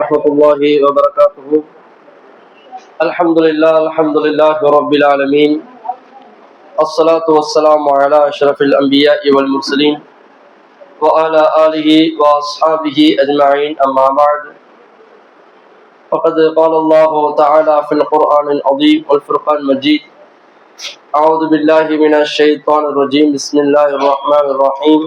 ورحمة الله وبركاته. الحمد لله رب العالمين. الصلاة والسلام على أشرف الأنبياء والمرسلين وعلى آله وأصحابه أجمعين، أما بعد. فقد قال الله تعالى في القرآن العظيم والفرقان المجيد: أعوذ بالله من الشيطان الرجيم، بسم الله الرحمن الرحيم.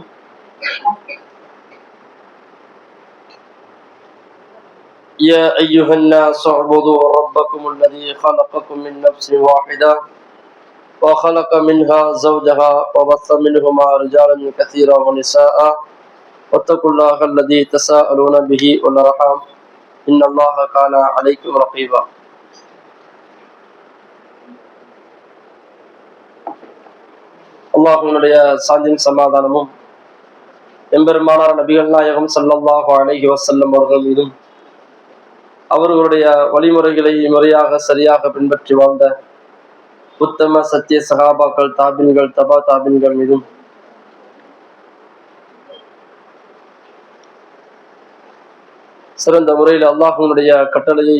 يا أيها الناس اعبدوا ربكم الذي خلقكم من نفس واحدة وخلق منها زوجها وبث منهما رجالا كثيرا ونساء واتقوا الله الذي تساءلون به والأرحام إن الله كان عليكم رقيبا. அல்லாஹ்வினுடைய சாந்தியும் சமாதானமும் எம்பெருமானார் நபிகள் நாயகம் ஸல்லல்லாஹு அலைஹி வஸல்லம் அவர்கள் மீதும் அவர்களுடைய வழிமுறைகளை முறையாக சரியாக பின்பற்றி வாழ்ந்த உத்தம சத்திய சகாபாக்கள், தாபின்கள், தபா தாபின்கள் மீதும் சிறந்த முறையில் அல்லாஹ்வினுடைய கட்டளையை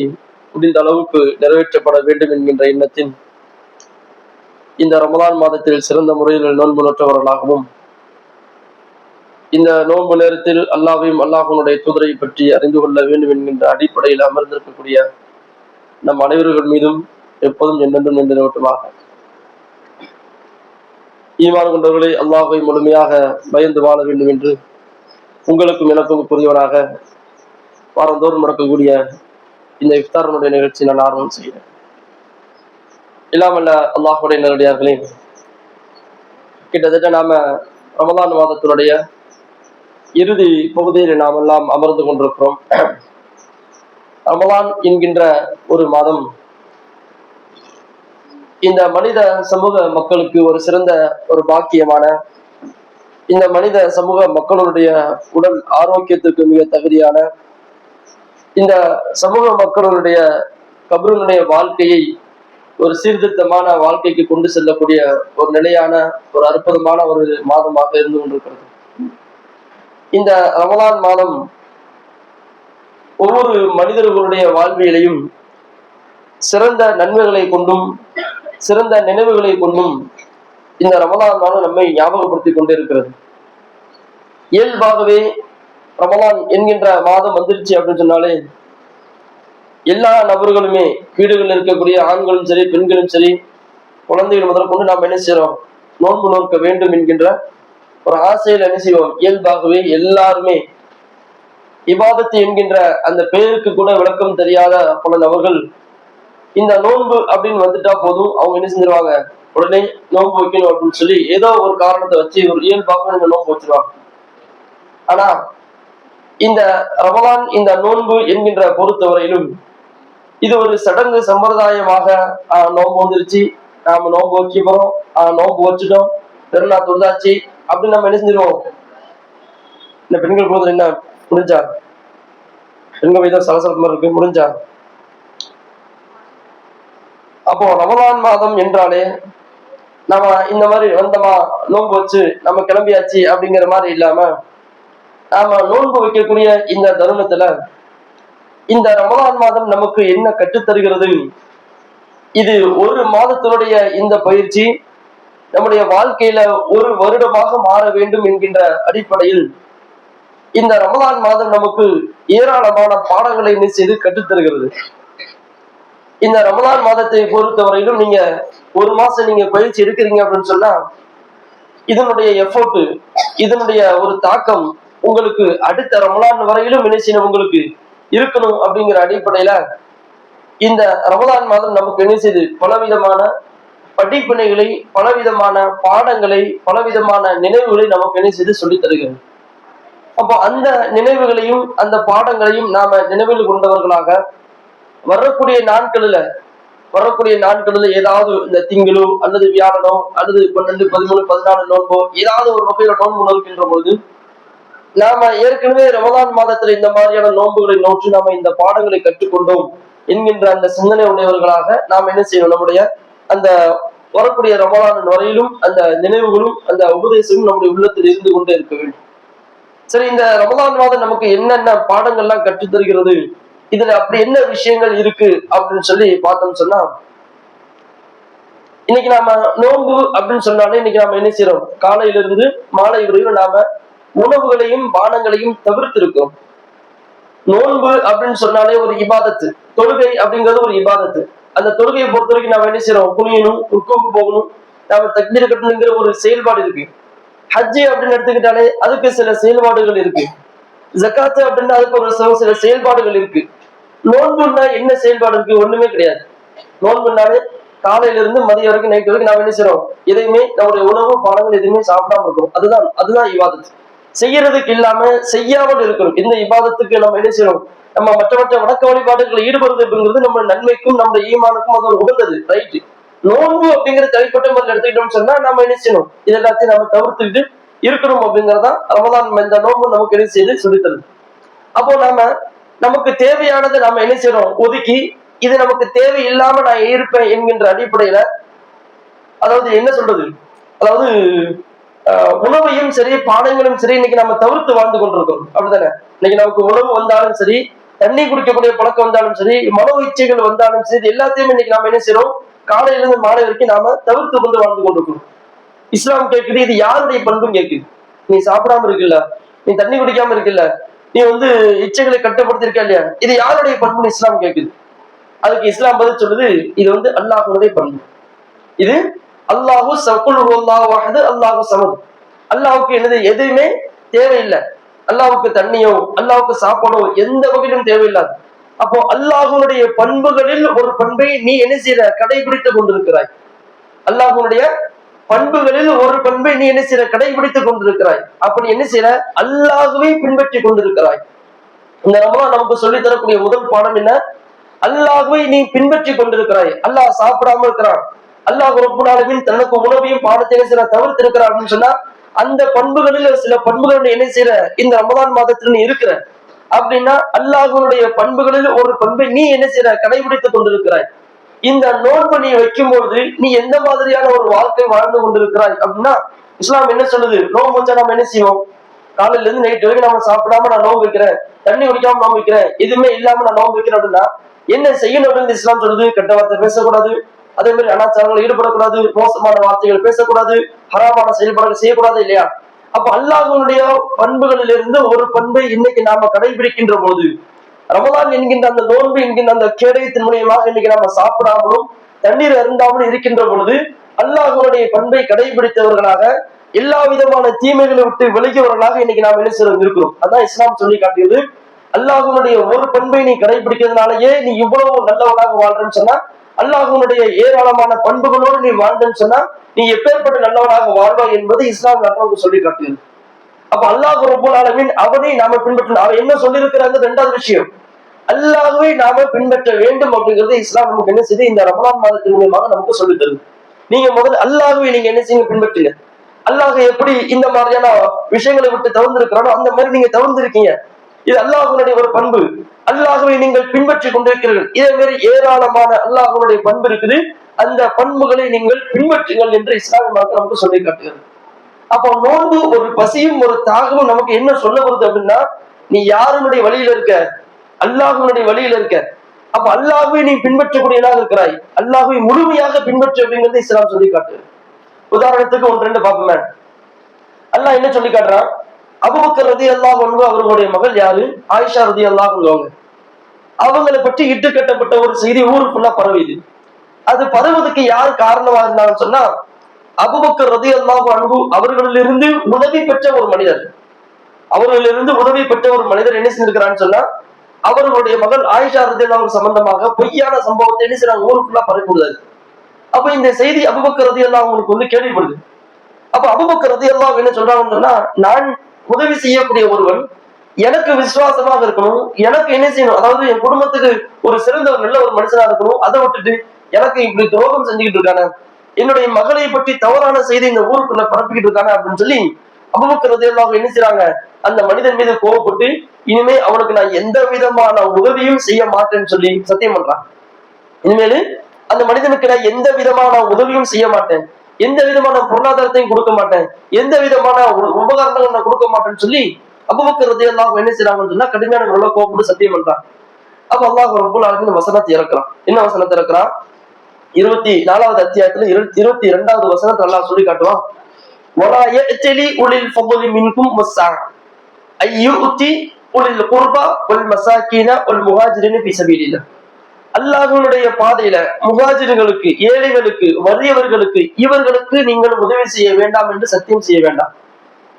முடிந்த அளவுக்கு நிறைவேற்றப்பட வேண்டும் என்கின்ற எண்ணத்தின் இந்த ரமலான் மாதத்தில் சிறந்த முறையில் நோன்பு நோற்றவர்களாகவும், இந்த நோன்பு நேரத்தில் அல்லாஹையும் அல்லாஹ்வினுடைய தூதரை பற்றி அறிந்து கொள்ள வேண்டும் என்கின்ற அடிப்படையில் அமர்ந்திருக்கக்கூடிய நம் அனைவர்கள் மீதும் எப்போதும் என்னென்றும் நின்று நோட்டமாக ஈமான் கொண்டவர்களை அல்லாஹை முழுமையாக பயந்து வாழ வேண்டும் என்று உங்களுக்கும் எனக்கும் புரியவனாக வாரந்தோறும் நடக்கக்கூடிய இந்த இஃப்தாரனுடைய நிகழ்ச்சி நான் ஆர்வம் செய்கிறேன். இல்லாமல்ல அல்லாஹுடைய நேரடியார்களே, கிட்டத்தட்ட நாம ரமலான் மாதத்தினுடைய இறுதி பகுதியில் நாம் எல்லாம் அமர்ந்து கொண்டிருக்கிறோம். ரமலான் என்கின்ற ஒரு மாதம் இந்த மனித சமூக மக்களுக்கு ஒரு சிறந்த ஒரு பாக்கியமான, இந்த மனித சமூக மக்களுடைய உடல் ஆரோக்கியத்துக்கு மிக தகுதியான, இந்த சமூக மக்களுடைய கபருடைய வாழ்க்கையை ஒரு சீர்திருத்தமான வாழ்க்கைக்கு கொண்டு செல்லக்கூடிய ஒரு நிலையான ஒரு அற்புதமான ஒரு மாதமாக இருந்து கொண்டிருக்கிறது. இந்த ரமலான் மாதம் ஒவ்வொரு மனிதர்களுடைய வாழ்வியலையும் சிறந்த நன்மைகளை கொண்டும் சிறந்த நினைவுகளை கொண்டும் இந்த ரமலான் மாதம் நம்மை ஞாபகப்படுத்தி கொண்டிருக்கிறது. இயல்பாகவே ரமலான் என்கின்ற மாதம் வந்துருச்சு அப்படின்னு சொன்னாலே எல்லா நபர்களுமே, வீடுகளில் இருக்கக்கூடிய ஆண்களும் சரி பெண்களும் சரி குழந்தைகள் முதல் கொண்டு நாம் என்ன செய்யறோம், நோன்பு நோக்க வேண்டும் என்கின்ற ஒரு ஆசையில் என்ன செய்வோம். இயல்பாகவே எல்லாருமே இபாதத்து என்கின்ற அந்த பெயருக்கு கூட விளக்கம் தெரியாத பல நபர்கள் இந்த நோன்பு அப்படின்னு வந்துட்டா போதும் அவங்க என்ன செஞ்சிருவாங்க, உடனே நோன்பு வைக்கணும் அப்படின்னு சொல்லி ஏதோ ஒரு காரணத்தை வச்சு ஒரு இயல்பாக இந்த நோன்பு வச்சிருவாங்க. ஆனா இந்த ரமலான் இந்த நோன்பு என்கின்ற பொறுத்தவரையிலும் இது ஒரு சடங்கு சம்பிரதாயமாக நோன்பு வந்துருச்சு, நாம நோன்பு வைக்க போறோம், நோன்பு வச்சுட்டோம், பெருநா தொழுதாச்சு அப்படின்னு நம்ம என்ன செஞ்சிருவோம். இந்த பெண்கள் போது என்ன முடிஞ்சா, பெண்கள் மீது சலசலப்பு இருக்கு, முடிஞ்சா. அப்போ ரமலான் மாதம் என்றாலே நம்ம இந்த மாதிரி வந்தோமா நோன்பு வச்சு நம்ம கிளம்பியாச்சு அப்படிங்கிற மாதிரி இல்லாம, நாம நோன்பு வைக்கக்கூடிய இந்த தருணத்துல இந்த ரமலான் மாதம் நமக்கு என்ன கற்றுத்தருகிறது, இது ஒரு மாதத்தினுடைய இந்த பயிற்சி நம்முடைய வாழ்க்கையில ஒரு வருடமாக மாற வேண்டும் என்கின்ற அடிப்படையில் இந்த ரமலான் மாதம் நமக்கு ஏராளமான பாடங்களை செய்து கற்றுத்தருகிறது. இந்த ரமலான் மாதத்தை பொறுத்தவரையிலும் நீங்க ஒரு மாசம் நீங்க பயிற்சி எடுக்கிறீங்க அப்படின்னு சொன்னா இதனுடைய எஃபோர்ட், இதனுடைய ஒரு தாக்கம் உங்களுக்கு அடுத்த ரமலான் வரையிலும் என்ன செய்யணும், உங்களுக்கு இருக்கணும். அப்படிங்கிற அடிப்படையில இந்த ரமலான் மாதம் நமக்கு என்ன செய்து பலவிதமான படிப்பினைகளை, பலவிதமான பாடங்களை, பலவிதமான நினைவுகளை நமக்கு என்ன செய்து சொல்லி தருகிறது. அப்போ அந்த நினைவுகளையும் அந்த பாடங்களையும் நாம நினைவில் கொண்டவர்களாக வரக்கூடிய நாட்களில் ஏதாவது இந்த திங்களோ அல்லது வியாழனோ அல்லது 12, 13, 14 நோன்போ ஏதாவது ஒரு வகையில நோன்பு நோக்கின்ற பொழுது நாம ஏற்கனவே ரமலான் மாதத்துல இந்த மாதிரியான நோன்புகளை நோக்கி நாம இந்த பாடங்களை கற்றுக்கொண்டோம் என்கின்ற அந்த சிந்தனை உடையவர்களாக நாம் என்ன செய்யணும், நம்முடைய அந்த வரக்கூடிய ரமலான் வரையிலும் அந்த நினைவுகளும் அந்த உபதேசமும் நம்முடைய உள்ளத்தில் இருந்து கொண்டே இருக்க வேண்டும். சரி, இந்த ரமலான் மாதம் நமக்கு என்னென்ன பாடங்கள்லாம் கற்றுத் தருகிறது இதுல அப்படி என்ன விஷயங்கள் இருக்கு அப்படின்னு சொல்லி பார்த்தோம்னு சொன்னா, இன்னைக்கு நாம நோன்பு அப்படின்னு சொன்னாலே இன்னைக்கு நாம என்ன செய்யறோம்? காலையிலிருந்து மாலை வரையும் நாம உணவுகளையும் பானங்களையும் தவிர்த்து இருக்கோம். நோன்பு அப்படின்னு சொன்னாலே ஒரு இபாதத்து, தொழுகை அப்படிங்கிறது ஒரு இபாதத்து. அந்த தொழுகையை பொறுத்த வரைக்கும் நாம என்ன செய்யறோம்? குனியணும், ருக்குவுக்கு போகணும், நாம தக்பீர் கட்டணுங்கிற ஒரு செயல்பாடு இருக்கு. ஹஜ்ஜி அப்படின்னு எடுத்துக்கிட்டாலே அதுக்கு சில செயல்பாடுகள் இருக்கு. ஜக்காத்து அப்படின்னா அதுக்கு ஒரு சில செயல்பாடுகள் இருக்கு. நோன்புன்னா என்ன செயல்பாடு இருக்கு? ஒண்ணுமே கிடையாது. நோன்புனாலே காலையில இருந்து மதியம் வரைக்கும் நைட் வரைக்கும் நாம என்ன செய்யறோம்? எதையுமே நம்முடைய உணவு பானங்கள் எதுவுமே சாப்பிடாம இருக்கணும். அதுதான் இபாதத்து. செய்யறதுக்கு இல்லாம செய்யாமல் இருக்கணும். இந்த இபாதத்துக்கு நம்ம என்ன செய்யணும்? நம்ம மற்ற வணக்க வழிபாடுகளை ஈடுபடுறது அப்படிங்கிறது நம்ம நன்மைக்கும் நம்முடைய ஈமானுக்கும் அது ஒரு உகந்தது. ரைட்டு. நோன்பு அப்படிங்கிற தனிப்பட்ட முறையில் எடுத்துக்கிட்டோம்னு சொன்னா நம்ம என்ன செய்யணும்? இது எல்லாத்தையும் நம்ம தவிர்த்துக்கிட்டு இருக்கணும் அப்படிங்கறதா ரமதான் இந்த நோன்பு நமக்கு என்ன செய்து சொல்லித்தருது. அப்போ நமக்கு தேவையானதை நாம என்ன செய்யறோம்? ஒதுக்கி இது நமக்கு தேவை இல்லாம நான் இருப்பேன் என்கின்ற அடிப்படையில, அதாவது என்ன சொல்றது, அதாவது உணவையும் சரி பானங்களும் சரி இன்னைக்கு நம்ம தவிர்த்து வாழ்ந்து கொண்டிருக்கோம். அப்படித்தானே? இன்னைக்கு நமக்கு உணவு வந்தாலும் சரி, தண்ணி குடிக்கக்கூடிய பழக்கம் வந்தாலும் சரி, மனோ இச்சைகள் வந்தாலும் சரி, எல்லாத்தையும் இன்னைக்கு நாம என்ன செய்யறோம்? காலையிலிருந்து மாலை வரைக்கும் நாம தவிர்த்து கொண்டு வாழ்ந்து கொண்டிருக்கோம். இஸ்லாம் கேட்குது, இது யாருடைய பண்பும் கேட்குது. நீ சாப்பிடாம இருக்குல்ல, நீ தண்ணி குடிக்காம இருக்குல்ல, நீ இச்சைகளை கட்டுப்படுத்திருக்க இல்லையா, இது யாருடைய பண்புன்னு இஸ்லாம் கேட்குது. அதுக்கு இஸ்லாம் பதில் சொல்லுது, இது அல்லாஹ்வுடைய பண்பு. இது அல்லாஹு சகுல்ஹு அல்லாஹு சமது. அல்லாஹுக்கு என்னது எதுவுமே தேவையில்லை. அல்லாஹுக்கு தண்ணியோ அல்லாஹுக்கு சாப்பாடோ எந்த வகையிலும் தேவையில்லாது. அப்போ அல்லாஹுடைய பண்புகளில் ஒரு பண்பை நீ என்ன செய்யற? கடைபிடித்துக் கொண்டிருக்கிறாய். அல்லாஹுடைய பண்புகளில் ஒரு பண்பை நீ என்ன செய்யற? கடைபிடித்துக் கொண்டிருக்கிறாய். அப்படி என்ன செய்யற? அல்லாஹுவை பின்பற்றி கொண்டிருக்கிறாய். இந்த ரமலான் நமக்கு சொல்லி தரக்கூடிய முதல் பாடம் என்ன? அல்லாஹுவை நீ பின்பற்றி கொண்டிருக்கிறாய். அல்லாஹ் சாப்பிடாம இருக்கிறான், அல்லாஹ் ரப்புல் ஆலமீன் தனக்கு உணவையும் பாடத்தையும் சில தவிர்த்து இருக்கிறார் அப்படின்னு சொன்னா, அந்த பண்புகளில் சில பண்புகள் என்ன செய்யற? இந்த ரமலான் மாதத்துல நீ இருக்கிற அப்படின்னா அல்லாஹ்வுடைய பண்புகளில் ஒரு பண்பை நீ என்ன செய்யற? கடைபிடித்துக் கொண்டிருக்கிறாய். இந்த நோன்பு நீ வைக்கும்போது நீ எந்த மாதிரியான ஒரு வாழ்க்கை வாழ்ந்து கொண்டிருக்கிறாய் அப்படின்னா, இஸ்லாம் என்ன சொல்லுது? நோன்பு வச்சா நம்ம என்ன செய்வோம்? காலையில இருந்து நைட் வரைக்கும் நம்ம சாப்பிடாம நான் நோன்பு வைக்கிறேன், தண்ணி குடிக்காம நோன்பு வைக்கிறேன், எதுவுமே இல்லாம நான் நோன்பு வைக்கிறேன் அப்படின்னா என்ன செய்யணும் அப்படின்னு இஸ்லாம் சொல்லுது? கெட்ட வார்த்தை பேசக்கூடாது, அதே மாதிரி அனாச்சாரங்கள் ஈடுபடக்கூடாது, மோசமான வார்த்தைகள் பேசக்கூடாது, ஹராமான செயல்பாடுகள் செய்யக்கூடாது இல்லையா? அப்ப அல்லாஹ்வுடைய பண்புகளிலிருந்து ஒரு பண்பை இன்னைக்கு நாம கடைபிடிக்கின்ற போது, ரமலான் என்கின்ற அந்த நோன்பு என்கின்ற அந்த கேடயத்தின் மூலியமாக இன்னைக்கு நாம சாப்பிடாமலும் தண்ணீர் அருந்தாமலும் இருக்கின்ற பொழுது அல்லாஹ்வுடைய பண்பை கடைபிடித்தவர்களாக, எல்லா விதமான தீமைகளை விட்டு விலகியவர்களாக இன்னைக்கு நாம் என்ன செய்யறோம்? இருக்கிறோம். அதான் இஸ்லாம் சொல்லி காட்டியது. அல்லாஹ்வுடைய ஒரு பண்பை நீ கடைபிடிக்கிறதுனாலயே நீ இவ்வளவு நல்லவனாக வாழ்றன்னு சொன்னா, அல்லாஹ்வுடைய ஏராளமான பண்புகளோடு நீ வாழ்ந்தன்னு சொன்னா நீ எப்பேற்பட்ட நல்லவனாக வாழ்வாய் என்பது இஸ்லாம் நமக்கு சொல்லி காட்டியது. அப்ப அல்லாஹ் ரப்புல் ஆலமீன் அவனை நாம பின்பற்றணும். அவன் என்ன சொல்லியிருக்கிறாங்க? ரெண்டாவது விஷயம், அல்லாஹ்வை நாம பின்பற்ற வேண்டும் அப்படிங்கிறது இஸ்லாம் நமக்கு என்ன செய்து இந்த ரமலான் மாதத்தின் மூலமாக நமக்கு சொல்லி தருது. நீங்க முதல்ல அல்லாஹ்வை நீங்க என்ன செய்யுங்க? பின்பற்றுங்க. அல்லாஹ் எப்படி இந்த மாதிரியான விஷயங்களை விட்டு தவிர்த்திருக்கிறானோ அந்த மாதிரி நீங்க தவிர்த்திருக்கீங்க. இது அல்லாஹ்வுடைய ஒரு பண்பு. அல்லாஹ்வை நீங்கள் பின்பற்றி கொண்டிருக்கிறீர்கள். இதே மாதிரி ஏராளமான அல்லாஹ்வுடைய பண்பு இருக்குது. அந்த பண்புகளை நீங்கள் பின்பற்றுங்கள் என்று இஸ்லாம் நமக்கு சொல்லி காட்டுகிறது. அப்போ நோன்பு ஒரு பசியும் ஒரு தாகமும் நமக்கு என்ன சொல்ல வருது அப்படின்னா, நீ யாருடைய வழியில இருக்க? அல்லாஹ்வுடைய வழியில இருக்க. அப்ப அல்லாஹ்வை நீ பின்பற்றக்கூடியதாக இருக்கிறாய். அல்லாஹ்வை முழுமையாக பின்பற்ற அப்படிங்கிறது இஸ்லாம் சொல்லி காட்டு. உதாரணத்துக்கு ஒன்று ரெண்டு பார்ப்போமே. அல்லாஹ் என்ன சொல்லி காட்டுறான்? அபூபக்கர் ரலியல்லாஹு அன்ஹு அவர்களுடைய மகள் யாரு? ஆயிஷா ரலியல்லாஹு அன்ஹு. அவங்களை பற்றி இட்டு கட்டப்பட்ட ஒரு செய்தி ஊரு ஃபுல்லா பரவிது. அது பரவுவதற்கு யார் காரணமா இருந்தாங்கன்னு சொன்னா, அபூபக்கர் ரலியல்லாஹு அன்ஹு அவர்களிலிருந்து உதவி பெற்ற ஒரு மனிதர். அவர்களிலிருந்து உதவி பெற்ற ஒரு மனிதர் என்ன செஞ்சிருக்கிறான்னு சொன்னா, அவர்களுடைய மகள் ஆயிஷா ரலியல்லாஹு சம்பந்தமாக பொய்யான சம்பவத்தை என்ன செய்றாங்க? ஊரு ஃபுல்லா பரப்பிவிடுறாரு. அப்ப இந்த செய்தி அபூபக்கர் ரலியல்லாஹு அன்ஹுக்கு கேள்விப்படுது. அப்ப அபூபக்கர் ரலியல்லாஹு என்ன சொல்றாங்கன்னு சொன்னா, நான் உதவி செய்யக்கூடிய ஒருவன் எனக்கு விசுவாசமாக இருக்கணும், எனக்கு என்ன செய்யணும், அதாவது என் குடும்பத்துக்கு ஒரு சிறந்த ஒரு நல்ல ஒரு மனுஷனா இருக்கணும். அதை விட்டுட்டு எனக்கு இப்படி துரோகம் செஞ்சுக்கிட்டு இருக்கானே, என்னுடைய மகளை பற்றி தவறான செய்தி இந்த ஊருக்குள்ள பரப்பிக்கிட்டு இருக்கானே அப்படின்னு சொல்லி அபூபக்கர் ரலியல்லாஹு என்ன செய்றாங்க? அந்த மனிதன் மீது கோவப்பட்டு இனிமே அவனுக்கு நான் எந்த விதமான உதவியும் செய்ய மாட்டேன்னு சொல்லி சத்தியம் பண்றான். இனிமேலு அந்த மனிதனுக்கு நான் எந்த விதமான உதவியும் செய்ய மாட்டேன், எந்த விதமான பொருளாதாரத்தையும் கொடுக்க மாட்டேன், எந்த விதமான உபகரணங்கள் நான் கொடுக்க மாட்டேன்னு சொல்லி அபூபக்கர் ரலியல்லாஹு என்ன செய்றாங்கன்னு சொன்னா கடுமையான கோபப்பட்டு சத்தியம் பண்றான். அப்ப அல்லாஹ் ரப்பல் ஆலமீன் வசனத்தை இறக்குறான். என்ன வசனத்தை இறக்குறான்? 24வது அத்தியாயத்துல 22வது வசனத்தை அல்லாஹ் சொல்லி காட்டுவான். வலா யஅ்தலி உலில் ஃபضل மின்கும் வஸ்ஸா அய்யுதி உலில் குர்பா வல் மசாகீன வல் முஹாஜிரின ஃபீ ஸபீலில்லாஹ். அல்லாஹ்வுடைய பாதையில முஹாஜிர்களுக்கு, ஏழைகளுக்கு, வறியவர்களுக்கு, இவர்களுக்கு நீங்கள் உதவி செய்ய வேண்டாம் என்று சத்தியம் செய்ய வேண்டாம்.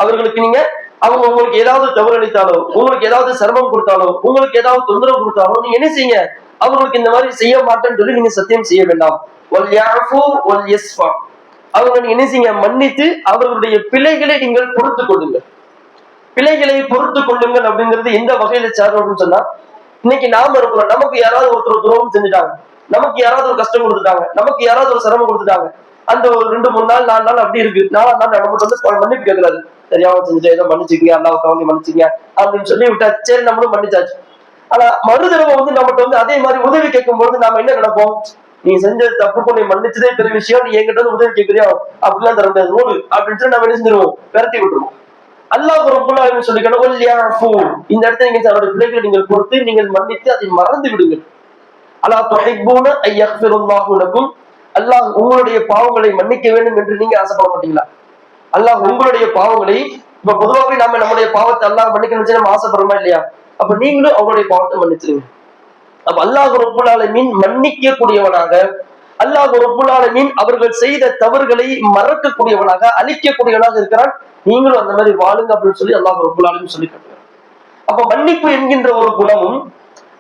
அவர்களுக்கு நீங்க அவங்க உங்களுக்கு ஏதாவது தவறு அளித்தாலோ, உங்களுக்கு ஏதாவது சிரமம் கொடுத்தாலோ, உங்களுக்கு ஏதாவது தொந்தரவு கொடுத்தாலோ நீங்க என்ன செய்யுங்க, அவங்களுக்கு இந்த மாதிரி செய்ய மாட்டேன்னு சொல்லி நீங்க சத்தியம் செய்ய வேண்டாம். அவங்க நீங்க என்ன செய்யுங்க, மன்னித்து அவர்களுடைய பிழைகளை நீங்கள் பொறுத்து கொள்ளுங்கள். பிழைகளை பொறுத்து கொள்ளுங்கள் அப்படிங்கிறது எந்த வகையில சார் அப்படின்னு சொன்னா, இன்னைக்கு நாம இருக்கிறோம், நமக்கு யாராவது ஒருத்தர் துரோகம் செஞ்சுட்டாங்க, நமக்கு யாராவது ஒரு கஷ்டம் கொடுத்துட்டாங்க, நமக்கு யாராவது ஒரு சிரமம் கொடுத்துட்டாங்க, அந்த ஒரு 2-3 நாள் 4 நாள் அப்படி இருக்கு. 4ஆம் நாள் நம்மகிட்ட வந்து மன்னிப்பு கேட்கறாரு, தெரியாம செஞ்சு ஏதோ மன்னிச்சுக்கீங்க, அல்லாஹ் கவனி மன்னிச்சுங்க அப்படின்னு சொல்லி விட்டா சரி, நம்மளும் மன்னிச்சாச்சு. ஆனா மறுதடவை வந்து நம்மகிட்ட வந்து அதே மாதிரி உதவி கேட்கும் பொழுது நாம என்ன நினைப்போம், நீ செஞ்ச தப்புக்கு நீ மன்னிச்சதே பெரிய விஷயம், நீ என்கிட்ட வந்து உதவி கேட்கறியா, அப்படிலாம் தர முடியாது ஓடு அப்படின்னு சொல்லி நம்ம என்ன செஞ்சிருவோம், விரட்டி விட்டுருவோம். அல்லாஹ் ரப்பல் ஆலமீன் சொல்லிக்கணும், இந்த இடத்துல நீங்க அவருடைய பிள்ளைகளை நீங்கள் பொறுத்து நீங்கள் மன்னித்து அதை மறந்து விடுங்கள். அலா துஹிப்பூன அய்யக்ஃபிருல்லாஹு லக்கும், அல்லாஹ் உங்களுடைய பாவங்களை மன்னிக்க வேண்டும் என்று நீங்க ஆசைப்பட மாட்டீங்களா? அல்லாஹ் உங்களுடைய பாவங்களை, இப்ப பொதுவாகவே நாம நம்முடைய பாவத்தை அல்லாஹ் மன்னிக்கணும்னு நம்ம ஆசைப்படுறோமா இல்லையா? அப்ப நீங்களும் அவங்களுடைய பாவத்தை மன்னிச்சிருங்க. அப்ப அல்லாஹ் ரப்பல் ஆலமீன் மன்னிக்க கூடியவனாக, அல்லாஹ் ரப்பல் ஆலமீன் அவர்கள் செய்த தவறுகளை மறக்கக்கூடியவனாக, அழிக்கக்கூடியவனாக இருக்கிறான். நீங்களும் அந்த மாதிரி வாழுங்க அப்படின்னு சொல்லி அல்லாஹ் ரப்பல் ஆலமீன் சொல்லி காட்டுறான். அப்ப மன்னிப்பு என்கின்ற ஒரு குணமும்,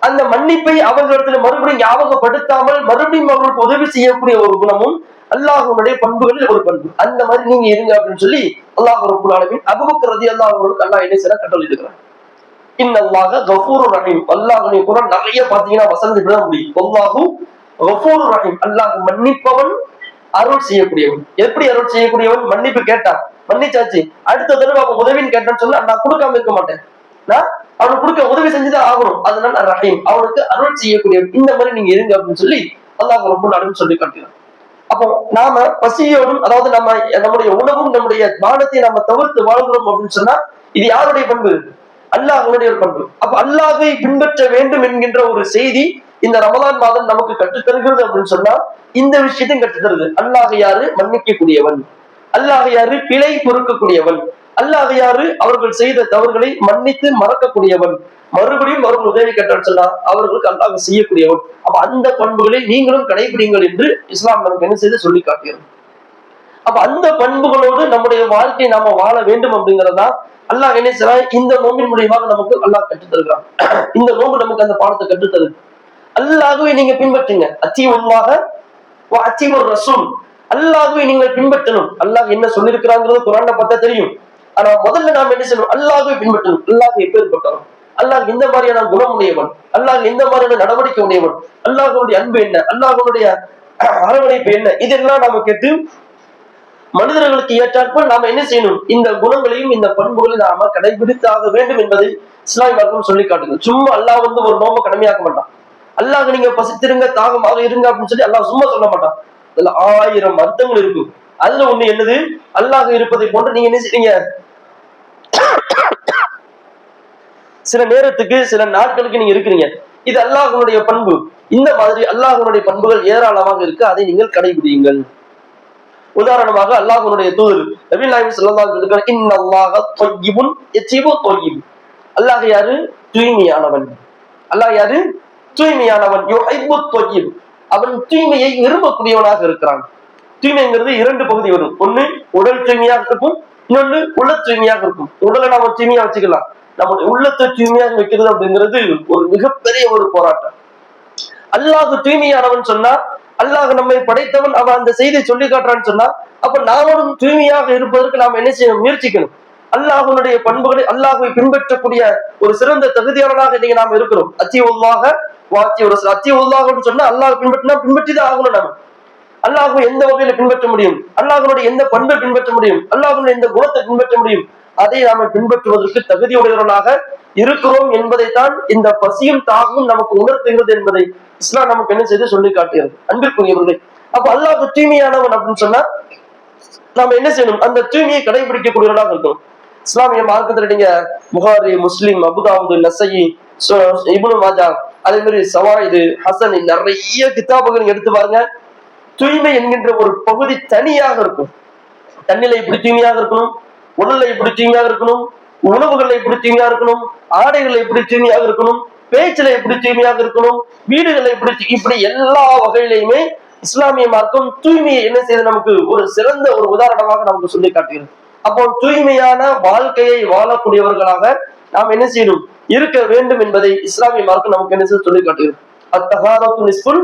அந்த மன்னிப்பை அவர்களிடத்துல மறுபடியும் ஞாபகப்படுத்தாமல் மறுபடியும் அவர்களுக்கு உதவி செய்யக்கூடிய ஒரு குணமும் அல்லாஹ்வுடைய பண்புகளில் ஒரு பண்பு. அந்த மாதிரி நீங்க இருங்க அப்படின்னு சொல்லி அல்லாஹ் ரப்பல் ஆலமீன் அபூபக்கர் ரலியல்லாஹு அன்ஹு அல்லாஹ் என்ன செய்யற கட்டளை இருக்கிறான். இன்னல்லாஹ கஃபூருர் ரஹீம். அல்லாஹ்வுடைய குர்ஆன் நிறைய பாத்தீங்கன்னா வசனத்துல தான் முடியும். அல்லாஹு கஃபூருர் ரஹீம், அல்லாஹ் மன்னிப்பவன், அருள் செய்யக்கூடியவன். எப்படி அருள் செய்யக்கூடியவன்? மன்னிப்பு கேட்டான், மன்னிச்சாச்சு, அடுத்த தடவை அவன் உதவின்னு கேட்டான்னு சொல்ல நான் கொடுக்காம இருக்க மாட்டேன், நான் அவனுக்கு கொடுக்க உதவி செஞ்சுதான் ஆகணும். அதனால ரஹீம், அவனுக்கு அருள் செய்யக்கூடியவன். இந்த மாதிரி நீங்க இருங்க அப்படின்னு சொல்லி அல்லாஹ் ரப்பல் ஆலமீன் சொல்லி காட்டுகிறான். அப்போ நாம பசியோடும், அதாவது நம்ம நம்முடைய உணவும் நம்முடைய பானத்தை நாம தவிர்த்து வாழ்கிறோம் அப்படின்னு சொன்னா இது யாருடைய பண்பு? அல்லாஹ்வுடைய ஒரு பண்பு. அப்ப அல்லாஹ்வை பின்பற்ற வேண்டும் என்கின்ற ஒரு செய்தி இந்த ரமலான் மாதம் நமக்கு கற்றுத்தருகிறது அப்படின்னு சொன்னா இந்த விஷயத்தையும் கற்றுத்தருது. அல்லாஹ் யாரு? மன்னிக்கக்கூடியவன். அல்லாஹ் யாரு? பிழை பொறுக்கக்கூடியவன். அல்லாஹ் யாரு? அவர்கள் செய்த தவறுகளை மன்னித்து மறக்கக்கூடியவன். மறுபடியும் அவர்கள் உதவி கேட்டான்னு சொன்னா அவர்களுக்கு அல்லாஹ் செய்யக்கூடியவன். அப்ப அந்த பண்புகளை நீங்களும் கடைபிடிங்கள் என்று இஸ்லாம் நமக்கு என்ன செய்து சொல்லி காட்டுகிறது. அப்ப அந்த பண்புகளோடு நம்முடைய வாழ்க்கையை நாம வாழ வேண்டும் அப்படிங்கிறதா அல்லாஹ் என்ன செய்யறான், இந்த நோம்பின் மூலியமாக நமக்கு அல்லாஹ் கற்றுத் தருகிறான். இந்த நோம்பு நமக்கு அந்த பாடத்தை கற்றுத்தருது. அல்லாஹ்வை நீங்க பின்பற்றுங்க, அத்தீஉல்லாஹ வ அத்தீஉர் ரசூல். அல்லாஹ்வை நீங்கள் பின்பற்றணும். அல்லாஹ் என்ன சொல்லியிருக்கிறாங்கிறது குர்ஆன்ல பார்த்தா தெரியும். ஆனா முதல்ல நாம என்ன செய்யணும், அல்லாஹ்வை பின்பற்றணும். அல்லாஹ் எப்பேற்பட்டவன், அல்லாஹ் எந்த மாதிரியான குணம் உடையவன், அல்லாஹ் எந்த மாதிரியான நடவடிக்கை உடையவன், அல்லாஹ்வுடைய அன்பு என்ன, அல்லாஹ்வுடைய அரவணைப்பு என்ன, இதெல்லாம் நாம கேட்டு மனிதர்களுக்கு ஏற்றாற்போல் நாம என்ன செய்யணும், இந்த குணங்களையும் இந்த பண்புகளையும் நாம கடைபிடித்தாக வேண்டும் என்பதை இஸ்லாமிய மார்க்கம் சொல்லி காட்டுது. சும்மா அல்லாஹ் வந்து ஒரு நோம்பை கடமையாக்க மாட்டான். அல்லாஹ் நீங்க பசித்திருங்க, தாகமாக இருங்க அப்படின்னு சொல்லி அல்லாஹ் சும்மா சொல்ல மாட்டான். அதுல 1000 அர்த்தங்கள் இருக்கு. அதுல ஒண்ணு என்னது, அல்லாஹ் இருப்பதை போன்று நீங்க என்ன செய்றீங்க, சில நேரத்துக்கு சில நாட்களுக்கு நீங்க இருக்கிறீங்க. இது அல்லாஹ்வுடைய பண்பு. இந்த மாதிரி அல்லாஹ்வுடைய பண்புகள் ஏராளமாக இருக்கு, அதை நீங்கள் கடைபிடியுங்கள். உதாரணமாக அல்லாஹ்வுடைய தூதர் நபி நாயகம் ஸல்லல்லாஹு அலைஹி வஸல்லம் இன்னல்லாஹ தய்யிபுன் யஜீபு தய்யிப். அல்லாஹ் யாரு? தூய்மையானவன். அல்லாஹ் யாரு? தூய்மையானவன். யுஹிப்பு தய்யிப், அவன் தூய்மையை விரும்பக்கூடியவனாக இருக்கிறான். தூய்மைங்கிறது 2 பகுதி வரும். ஒண்ணு உடல் தூய்மையாக இருக்கும், இன்னொன்னு உள்ள தூய்மையாக இருக்கும். உடலை நாம தூய்மையா வச்சுக்கலாம், நம்முடைய உள்ளத்தை தூய்மையாக வைக்கிறது அப்படிங்கிறது ஒரு மிகப்பெரிய ஒரு போராட்டம். அல்லாஹ் தூய்மையானவன் சொன்னா, அல்லாஹ் நம்மை படைத்தவன், அவன் அந்த செய்தியை சொல்லி காட்டுறான்னு சொன்னா, அப்ப நாமளும் தூய்மையாக இருப்பதற்கு நாம் என்ன செய்ய முயற்சிக்கணும். அல்லாஹ்வுடைய பண்புகளை, அல்லாஹ்வை பின்பற்றக்கூடிய ஒரு சிறந்த தகுதியாளராக இன்னைக்கு நாம் இருக்கிறோம். அத்தீஉல்லாஹ வ அத்தீஉர் ரசூல். அத்தீஉல்லாஹ்னு சொன்னா அல்லாஹ் பின்பற்றினா பின்பற்றிதான் ஆகணும். நம்ம அல்லாஹ்வை எந்த வகையில பின்பற்ற முடியும், அல்லாஹ்வுடைய எந்த பண்பை பின்பற்ற முடியும், அல்லாஹ்வுடைய எந்த குணத்தை பின்பற்ற முடியும், அதை நாம பின்பற்றுவதற்கு தகுதியுடையவர்களாக இருக்கிறோம் என்பதைத்தான் இந்த பசியும் தாகமும் நமக்கு உணர்த்துகிறது என்பதை இஸ்லாம் நமக்கு என்ன செய்து சொல்லி காட்டுகிறது. அன்பிற்குரியவர்களே, அப்ப அல்லாஹ் தூய்மையானவன் அப்படின்னு சொன்னா நாம என்ன செய்யணும், அந்த தூய்மையை கடைபிடிக்கக்கூடியவர்களாக இருக்கணும். இஸ்லாமிய மார்க்கத்தில் நீங்க புகாரி, முஸ்லிம், அபுதாவுது, நஸஈ இப்னு மாஜா, அதே மாதிரி சவாயிது, ஹசன், நிறைய கிதாபுகள் எடுத்து பாருங்க. தூய்மை என்கின்ற ஒரு பகுதி தனியாக இருக்கும். தண்ணில எப்படி தூய்மையாக இருக்கணும், உடல்ல எப்படி தூய்மையாக இருக்கணும், உணவுகள்ல எப்படி தூய்மையா இருக்கணும், ஆடைகள்ல எப்படி தூய்மையாக இருக்கணும், பேச்சுல எப்படி தூய்மையாக இருக்கணும், வீடுகளை எப்படி, இப்படி எல்லா வகையிலையுமே இஸ்லாமிய மார்க்கம் தூய்மையை என்ன செய்யுது, நமக்கு ஒரு சிறந்த ஒரு உதாரணமாக நமக்கு சொல்லி காட்டுகிறது. அப்போ தூய்மையான வாழ்க்கையை வாழக்கூடியவர்களாக நாம் என்ன செய்யணும், இருக்க வேண்டும் என்பதை இஸ்லாமிய மார்க்கம் நமக்கு என்ன செய்ய சொல்லி காட்டுகிறது. அத்தஹாரத்து நிஸ்புல்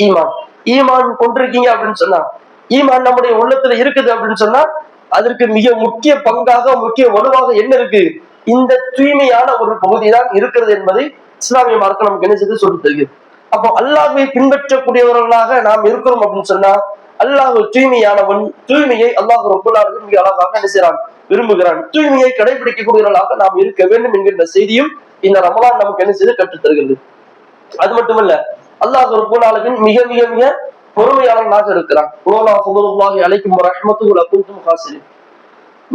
ஈமான். ஈமான் கொண்டிருக்கீங்க அப்படின்னு சொன்னா, ஈமான் நம்முடைய உள்ளத்துல இருக்குது அப்படின்னு சொன்னா, அதற்கு மிக முக்கிய பங்காக, முக்கிய வலுவாக என்ன இருக்கு, இந்த தூய்மையான ஒரு பகுதி தான் இருக்கிறது என்பதை இஸ்லாமிய மார்க்கம் நமக்கு என்ன செய்து சொல்லி தருகிறது. அப்போ அல்லாஹ்வை பின்பற்றக்கூடியவர்களாக நாம் இருக்கிறோம் அப்படின்னு சொன்னா, அல்லாஹ் தூய்மையானவன். தூய்மையை அல்லாஹ் ரப்பல் ஆலமீன் மிக அழகாக என்ன செய்றான், விரும்புகிறான். தூய்மையை கடைபிடிக்கக்கூடியவர்களாக நாம் இருக்க வேண்டும் என்கின்ற செய்தியும் இந்த ரமலான் நமக்கு என்ன செய்து கற்றுத் தருகிறது. அது மட்டுமல்ல, அல்லாஹ் ரப்பல் ஆலமீன் மிக மிக மிக பொறுமையாளனாக இருக்கிறான்.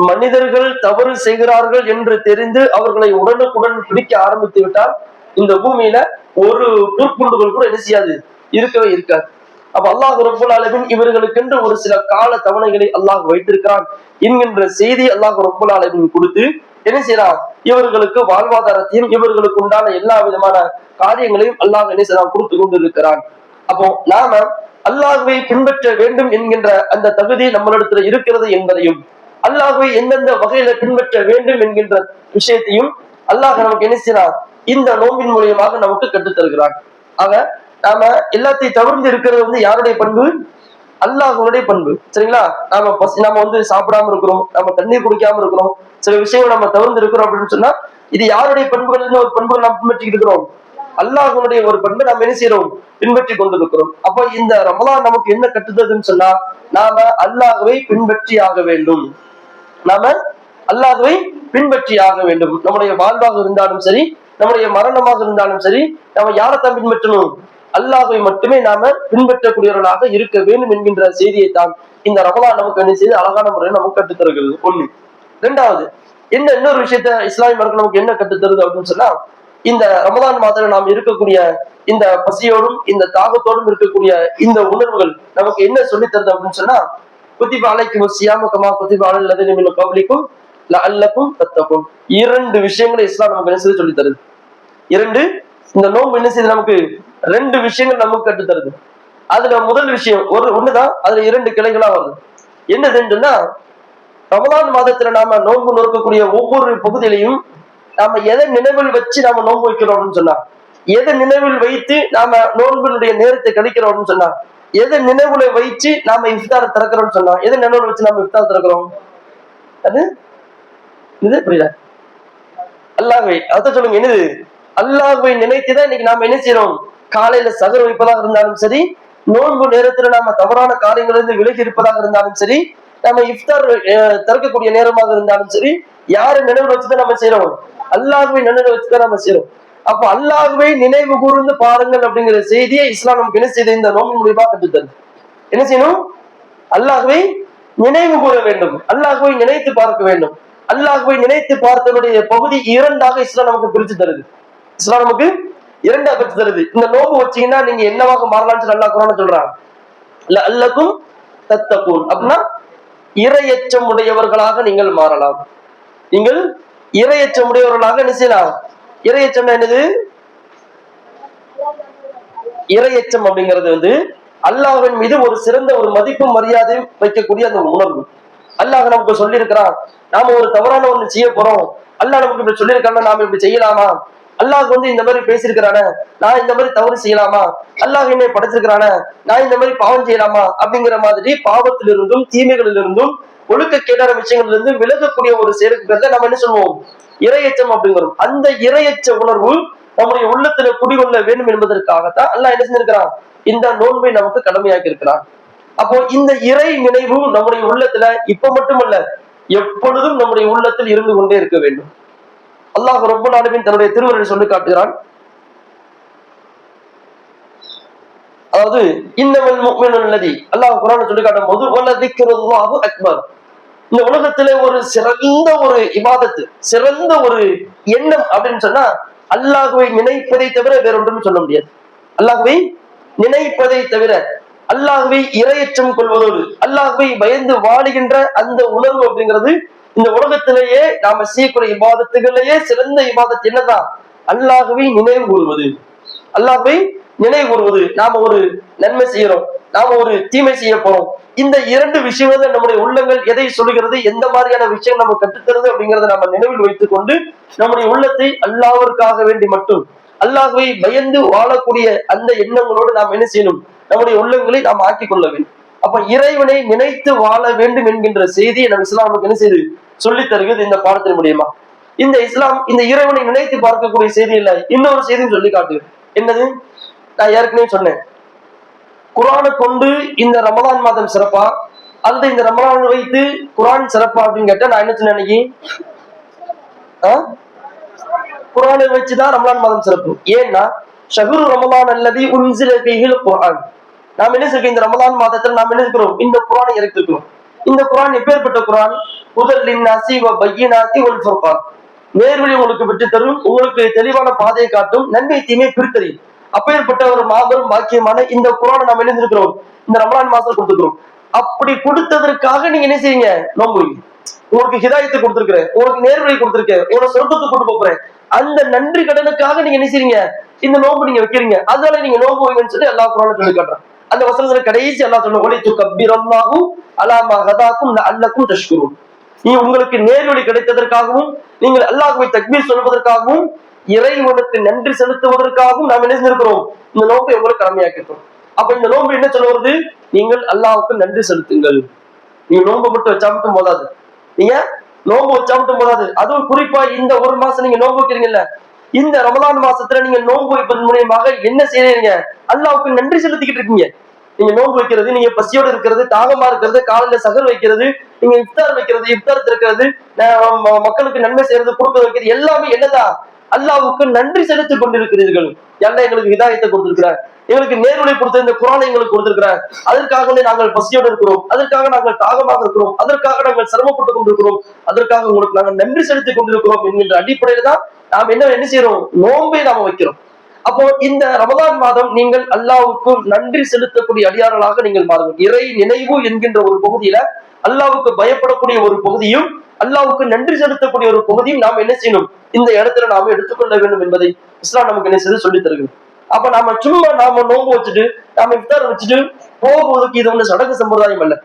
மனிதர்கள் தவறு செய்கிறார்கள் என்று தெரிந்து அவர்களை உடனுக்குடன் பிடிக்க ஆரம்பித்து விட்டால் இந்த பூமியில ஒரு புற்புண்டுகள் கூட என்ன செய்யாது, இருக்கவே இருக்காது. அப்ப அல்லாஹ் ரப்பல் ஆலமீன் இவர்களுக்கென்று ஒரு சில கால தவணைகளை அல்லாஹ் வைத்திருக்கிறான் என்கின்ற செய்தி அல்லாஹ் ரப்பல் ஆலமீன் கொடுத்து என்ன செய்யறான், இவர்களுக்கு வாழ்வாதாரத்தையும் இவர்களுக்கு உண்டான எல்லா விதமான காரியங்களையும் அல்லாஹ் என்ன செய்யறான், கொடுத்து கொண்டு இருக்கிறான். அப்போ நாம அல்லாஹ்வை பின்பற்ற வேண்டும் என்கின்ற அந்த தகுதி நம்மளிடத்துல இருக்கிறது என்பதையும், அல்லாஹ்வை எந்தெந்த வகையில பின்பற்ற வேண்டும் என்கின்ற விஷயத்தையும் அல்லாஹ் நமக்கு என்ன செய்யறான், இந்த நோம்பின் மூலியமாக நமக்கு கற்றுத் தருகிறான். ஆக நாம எல்லாத்தையும் தவிர்த்து இருக்கிறது யாருடைய பண்பு, அல்லாஹ்வுடைய பண்பு. சரிங்களா? நாம சாப்பிடாம இருக்கிறோம், நம்ம தண்ணீர் குடிக்காம இருக்கிறோம், சில விஷயங்கள் நம்ம தவிர்த்து இருக்கிறோம் அப்படின்னு சொன்னா, இது யாருடைய பண்புகள், ஒரு பண்புகள் நாம் பின்பற்றிட்டு இருக்கிறோம், அல்லாஹ்வுடைய ஒரு பண்பை நாம் என்ன செய்யறோம், பின்பற்றி கொண்டிருக்கிறோம். அப்ப இந்த ரமலான் நமக்கு என்ன கட்டுதல்னு சொன்னா, நாம அல்லாஹ்வை பின்பற்றி ஆக வேண்டும். நாம அல்லாஹ்வை பின்பற்றி ஆக வேண்டும். நம்முடைய வாழ்வாக இருந்தாலும் சரி, நம்முடைய மரணமாக இருந்தாலும் சரி, நம்ம யாரைத்தான் பின்பற்றணும், அல்லாஹ்வை மட்டுமே நாம பின்பற்றக்கூடியவர்களாக இருக்க வேண்டும் என்கின்ற செய்தியை தான் இந்த ரமலான் நமக்கு என்ன செய்து அழகான முறையில் நமக்கு கற்றுத்தருகிறது. ஒண்ணு. ரெண்டாவது, இன்னொரு விஷயத்த இஸ்லாமிய மார்க்கம் நமக்கு என்ன கற்றுத்தருது அப்படின்னு சொன்னா, இந்த ரமலான் மாதத்துல நாம் இருக்கக்கூடிய இந்த பசியோடும் இந்த தாகத்தோடும் இருக்கக்கூடிய இந்த உணர்வுகள் நமக்கு என்ன சொல்லி தருது அப்படின்னு சொன்னா, குத்திப அலைக்கும் ஸியாமு கமா குத்திப அலல் லதீன மின் கப்லிக்கும் லஅல்லக்கும் தத்தகும். இரண்டு விஷயங்களை இஸ்லாம் நமக்கு என்ன செய்து சொல்லி தருது. இந்த நோன்பு என்ன செய்யுது, நமக்கு ரெண்டு விஷயங்கள் நமக்கு கற்று தருது. அதுல முதல் விஷயம் ஒண்ணுதான், அதுல இரண்டு கிளைகளா வருது. என்னதுன்னு சொன்னா, ரமலான் மாதத்துல நாம நோன்பு நோக்கக்கூடிய ஒவ்வொரு பகுதியிலையும் நாம எதை நினைவில் வச்சு நாம நோன்பு வைக்கிறோம்னு சொன்னா, எதை நினைவில் வைத்து நாம நோன்பினுடைய நேரத்தை கழிக்கிறோம்னு சொன்னா, எதை நினைவுல வைச்சு நாம இஃப்தார் திறக்கிறோம்னு சொன்னா, எதை நினைவுல வச்சு நாம இஃப்தார் திறக்கிறோம், அது இது புரியல, அல்லாஹ்வை. அத சொல்லுங்க, என்னது, அல்லாஹ்வை நினைத்துதான் இன்னைக்கு நாம என்ன செய்யறோம், காலையில சகர் வைப்பதாக இருந்தாலும் சரி, நோன்பு நேரத்துல நாம தவறான காரியங்கள் இருந்து விலகி இருப்பதாக இருந்தாலும் சரி, நம்ம இஃப்தார் திறக்கக்கூடிய நேரமாக இருந்தாலும் சரி, யாரை நினைவு வச்சுதான் நம்ம செய்யறோம், அல்லாஹ்வை நினைவு வச்சுதான் நம்ம செய்யறோம். அப்போ அல்லாஹ்வை நினைவு கூர்ந்து பாருங்கள் அப்படிங்கிற செய்தியை இஸ்லாம் நமக்கு என்ன செய்யுது, இந்த நோன்பு மூலியமா கற்றுத்தருது. என்ன செய்யணும், அல்லாஹ்வை நினைவு கூற வேண்டும், அல்லாஹ்வை நினைத்து பார்க்க வேண்டும். அல்லாஹ்வை நினைத்து பார்த்தவருடைய பகுதி இரண்டாக இஸ்லாம் நமக்கு பிரிச்சு தருது. இஸ்லாம் நமக்கு இரண்டா பிரிச்சு தருது. இந்த நோன்பு வச்சீங்கன்னா நீங்க என்னவாக மாறலாம்னு அல்லாஹ் குர்ஆன்ல சொல்றான், லஅல்லக்கும் தத்தகூன். அப்படின்னா இரையச்சம் உடையவர்களாக நீங்கள் மாறலாம். நீங்கள் இரையச்சம் உடையவர்களாக என்ன செய்யலாம். இரையச்சம் என்னது, இரையச்சம் அப்படிங்கிறது அல்லாஹ்வின் மீது ஒரு சிறந்த ஒரு மதிப்பும் மரியாதையும் வைக்கக்கூடிய அந்த உணர்வு. அல்லாஹ் நமக்கு சொல்லி இருக்கிறான், நாம ஒரு தவறான ஒண்ணு செய்ய போறோம், அல்லாஹ் நமக்கு இப்படி சொல்லியிருக்காங்க, நாம இப்படி செய்யலாமா, அல்லாஹ் இந்த மாதிரி பேசியிருக்கிறான, நான் இந்த மாதிரி தவறு செய்யலாமா, அல்லாஹ் என்னை படைச்சிருக்கிறான, நான் இந்த மாதிரி பாவம் செய்யலாமா அப்படிங்கிற மாதிரி பாவத்திலிருந்தும் தீமைகளிலிருந்தும் ஒழுக்கக்கேடான விஷயங்கள்ல இருந்து விலகக்கூடிய ஒரு செயலுக்கு நம்ம என்ன சொல்லுவோம், இரையச்சம் அப்படிங்கிறோம். அந்த இரையச்ச உணர்வு நம்முடைய உள்ளத்துல குடிகொள்ள வேண்டும் என்பதற்காகத்தான் அல்லாஹ் என்ன செஞ்சிருக்கிறான், இந்த நோன்பை நமக்கு கடமையாக்கி இருக்கிறான். அப்போ இந்த இறை நினைவு நம்முடைய உள்ளத்துல இப்ப மட்டுமல்ல, எப்பொழுதும் நம்முடைய உள்ளத்தில் இருந்து கொண்டே இருக்க வேண்டும். அல்லாஹ் ரப்பல் ஆலமீன் தன்னுடைய திருமறையில் சொல்லி காட்டுகிறான், அதாவது இன்னமல் முஃமினூன அல்லதி, அல்லாஹ் குர்ஆன்ல சொல்லி காட்டும் போது வலதிக்ருல்லாஹு அக்பர். இந்த உலகத்திலே ஒரு சிறந்த ஒரு இபாதத்து, சிறந்த ஒரு எண்ணம் அப்படின்னு சொன்னா அல்லாஹ்வை நினைப்பதை தவிர வேற ஒன்றும் சொல்ல முடியாது. அல்லாஹ்வை நினைப்பதை தவிர, அல்லாஹ்வை இரையச்சம் கொள்வதோடு அல்லாஹ்வை பயந்து வாழுகின்ற அந்த உணர்வு அப்படிங்கிறது இந்த உலகத்திலேயே நாம செய்யக்கூடிய இபாதத்துகளிலேயே சிறந்த இபாதத் என்னதான்? அல்லாஹ்வை நினைவு கூறுவது. அல்லாஹ்வை நினைவு கூறுவது. நாம ஒரு நன்மை செய்யறோம், நாம ஒரு தீமை செய்ய போறோம். இந்த இரண்டு விஷயங்கள் நம்முடைய உள்ளங்கள் எதை சொல்கிறது, எந்த மாதிரியான விஷயம் நம்ம கற்றுத்தருது அப்படிங்கறத நம்ம நினைவில் வைத்துக் கொண்டு நம்முடைய உள்ளத்தை அல்லாஹ்விற்காக வேண்டி மட்டும் அல்லாஹ்வை பயந்து வாழக்கூடிய அந்த எண்ணங்களோடு நாம் என்ன செய்யணும்? நம்முடைய உள்ளங்களை நாம் ஆக்கிக் கொள்ள வேண்டும். அப்ப இறைவனை நினைத்து வாழ வேண்டும் என்கின்ற செய்தியை நம்ம இஸ்லாம் நமக்கு என்ன செய்து சொல்லி தருகிறது இந்த பாடத்தின் மூலியமா. இந்த இஸ்லாம் இந்த இறைவனை நினைத்து பார்க்கக்கூடிய செய்தி இல்ல, இன்னொரு செய்தியும் சொல்லி காட்டுகிறது. என்னது? நான் ஏற்கனவே சொன்னேன், குரானை கொண்டு இந்த ரமலான் மாதம் சிறப்பா அல்லது இந்த ரமலான் வைத்து குரான் சிறப்பா அப்படின்னு கேட்டா நான் என்ன சொன்னேன் அன்னைக்கு? குரானை வச்சுதான் ரமலான் மாதம் சிறப்பு. ஏன்னா ஷஹ்ரு ரமலான் அல்லது உன்சில ஃபீஹில் குர்ஆன். நாம் என்ன செய்கிறோம்? இந்த ரமலான் மாதத்துல நாம் என்ன இருக்கிறோம்? இந்த குரானை இறக்கிருக்கிறோம். இந்த குரான் எப்பேற்பட்ட குரான்? ஹுதல் லின்னாஸி வ பய்யினாத்தி வல் ஃபுர்கான். நேர்வழி உங்களுக்கு விட்டு தரும், உங்களுக்கு தெளிவான பாதையை காட்டும், நன்மை தீமை பிரித்தறியும். அப்பேற்பட்ட ஒரு மாபெரும் பாக்கியமான இந்த குரானை நாம் என்ன இருக்கிறோம்? இந்த ரமலான் மாசத்துல கொடுத்துக்கிறோம். அப்படி கொடுத்ததற்காக நீங்க என்ன செய்யுங்க? நோன்பு வைங்க. உங்களுக்கு ஹிதாயத்தை கொடுத்திருக்கிறேன், உங்களுக்கு நேர்வழி கொடுத்திருக்கேன், உங்களோட சொர்க்கத்தை கொண்டு போறேன், அந்த நன்றி கடனுக்காக நீங்க என்ன செய்றீங்க? இந்த நோன்பு நீங்க வைக்கிறீங்க. அதனால நீங்க நோன்பு வைங்கன்னு சொல்லி அல்லாஹ் குர்ஆன்ல சொல்லி காட்டுறான். அந்த வசனத்துல கடைசி அல்லாஹ் சொன்ன ஒலி துகப்பிரல்லாஹு அலா மா ஹதாக்கும் லஅல்லக்கும் தஷ்குரூன். நீ உங்களுக்கு நேர்வழி கிடைத்ததற்காகவும் நீங்கள் அல்லாஹ்வை தக்பீர் சொல்வதற்காகவும் இறைவனுக்கு நன்றி செலுத்துவதற்காகவும் நாம் என்ன செஞ்சிருக்கிறோம்? இந்த நோன்பை உங்களுக்கு கடமையாக்கிட்டோம். அப்ப இந்த நோன்பு என்ன சொல்ல வருது? நீங்கள் அல்லாஹ்வுக்கு நன்றி செலுத்துங்கள். நீங்க நோன்பு மட்டும் வச்சா மட்டும் போதாது, நீங்க நோன்பு வச்சா மட்டும் போதாது. அதுவும் குறிப்பா இந்த ஒரு மாசம் நீங்க நோன்பு வைக்கிறீங்கல்ல, இந்த ரமலான் மாசத்துல நீங்க நோன்பு வைப்பதன் மூலியமாக என்ன செய்யறீங்க? அல்லாஹ்வுக்கு நன்றி செலுத்திக்கிட்டு இருக்கீங்க. நீங்க நோன்பு வைக்கிறது, நீங்க பசியோடு இருக்கிறது, தாகமா இருக்கிறது, காலையில சகர் வைக்கிறது, நீங்க இஃப்தார் வைக்கிறது, இஃப்தார் திறக்கிறது, மக்களுக்கு நன்மை செய்யறது, கொடுக்க வைக்கிறது, எல்லாமே என்னதான்? அல்லாஹ்வுக்கு நன்றி செலுத்திக் கொண்டிருக்கிறீர்கள். எல்லாம் எங்களுக்கு ஹிதாயத்தை கொடுத்திருக்கிறார், எங்களுக்கு நேர்வழி கொடுத்த இந்த குர்ஆனை எங்களுக்கு கொடுத்திருக்கிறார். அதற்காக நாங்கள் பசியோடு இருக்கிறோம், அதற்காக நாங்கள் தாகமாக இருக்கிறோம், அதற்காக நாங்கள் சிரமப்பட்டுக் கொண்டிருக்கிறோம், அதற்காக உங்களுக்கு நாங்கள் நன்றி செலுத்திக் கொண்டிருக்கிறோம் என்கின்ற அடிப்படையில தான் நாம் என்ன செய்யறோம்? நோன்பை நாம வைக்கிறோம். அப்போ இந்த ரமலான் மாதம் நீங்கள் அல்லாஹ்வுக்கு நன்றி செலுத்தக்கூடிய அடியார்களாக நீங்கள் மாறுங்கள். இறை நினைவு என்கின்ற ஒரு பகுதியில அல்லாஹ்வுக்கு பயப்படக்கூடிய ஒரு பகுதியும் அல்லாஹ்வுக்கு நன்றி செலுத்தக்கூடிய ஒரு பகுதியும் நாம் என்ன செய்யணும்? இந்த இடத்துல நாம எடுத்துக்கொள்ள வேண்டும் என்பதை இஸ்லாம் நமக்கு என்ன செய்து சொல்லி தருகிறது. அப்ப நாம நோன்பு வச்சுட்டு நாம இஃப்தார் வச்சுட்டு போகுவதற்கு இது ஒண்ணு சடங்கு சம்பிரதாயம் அல்ல.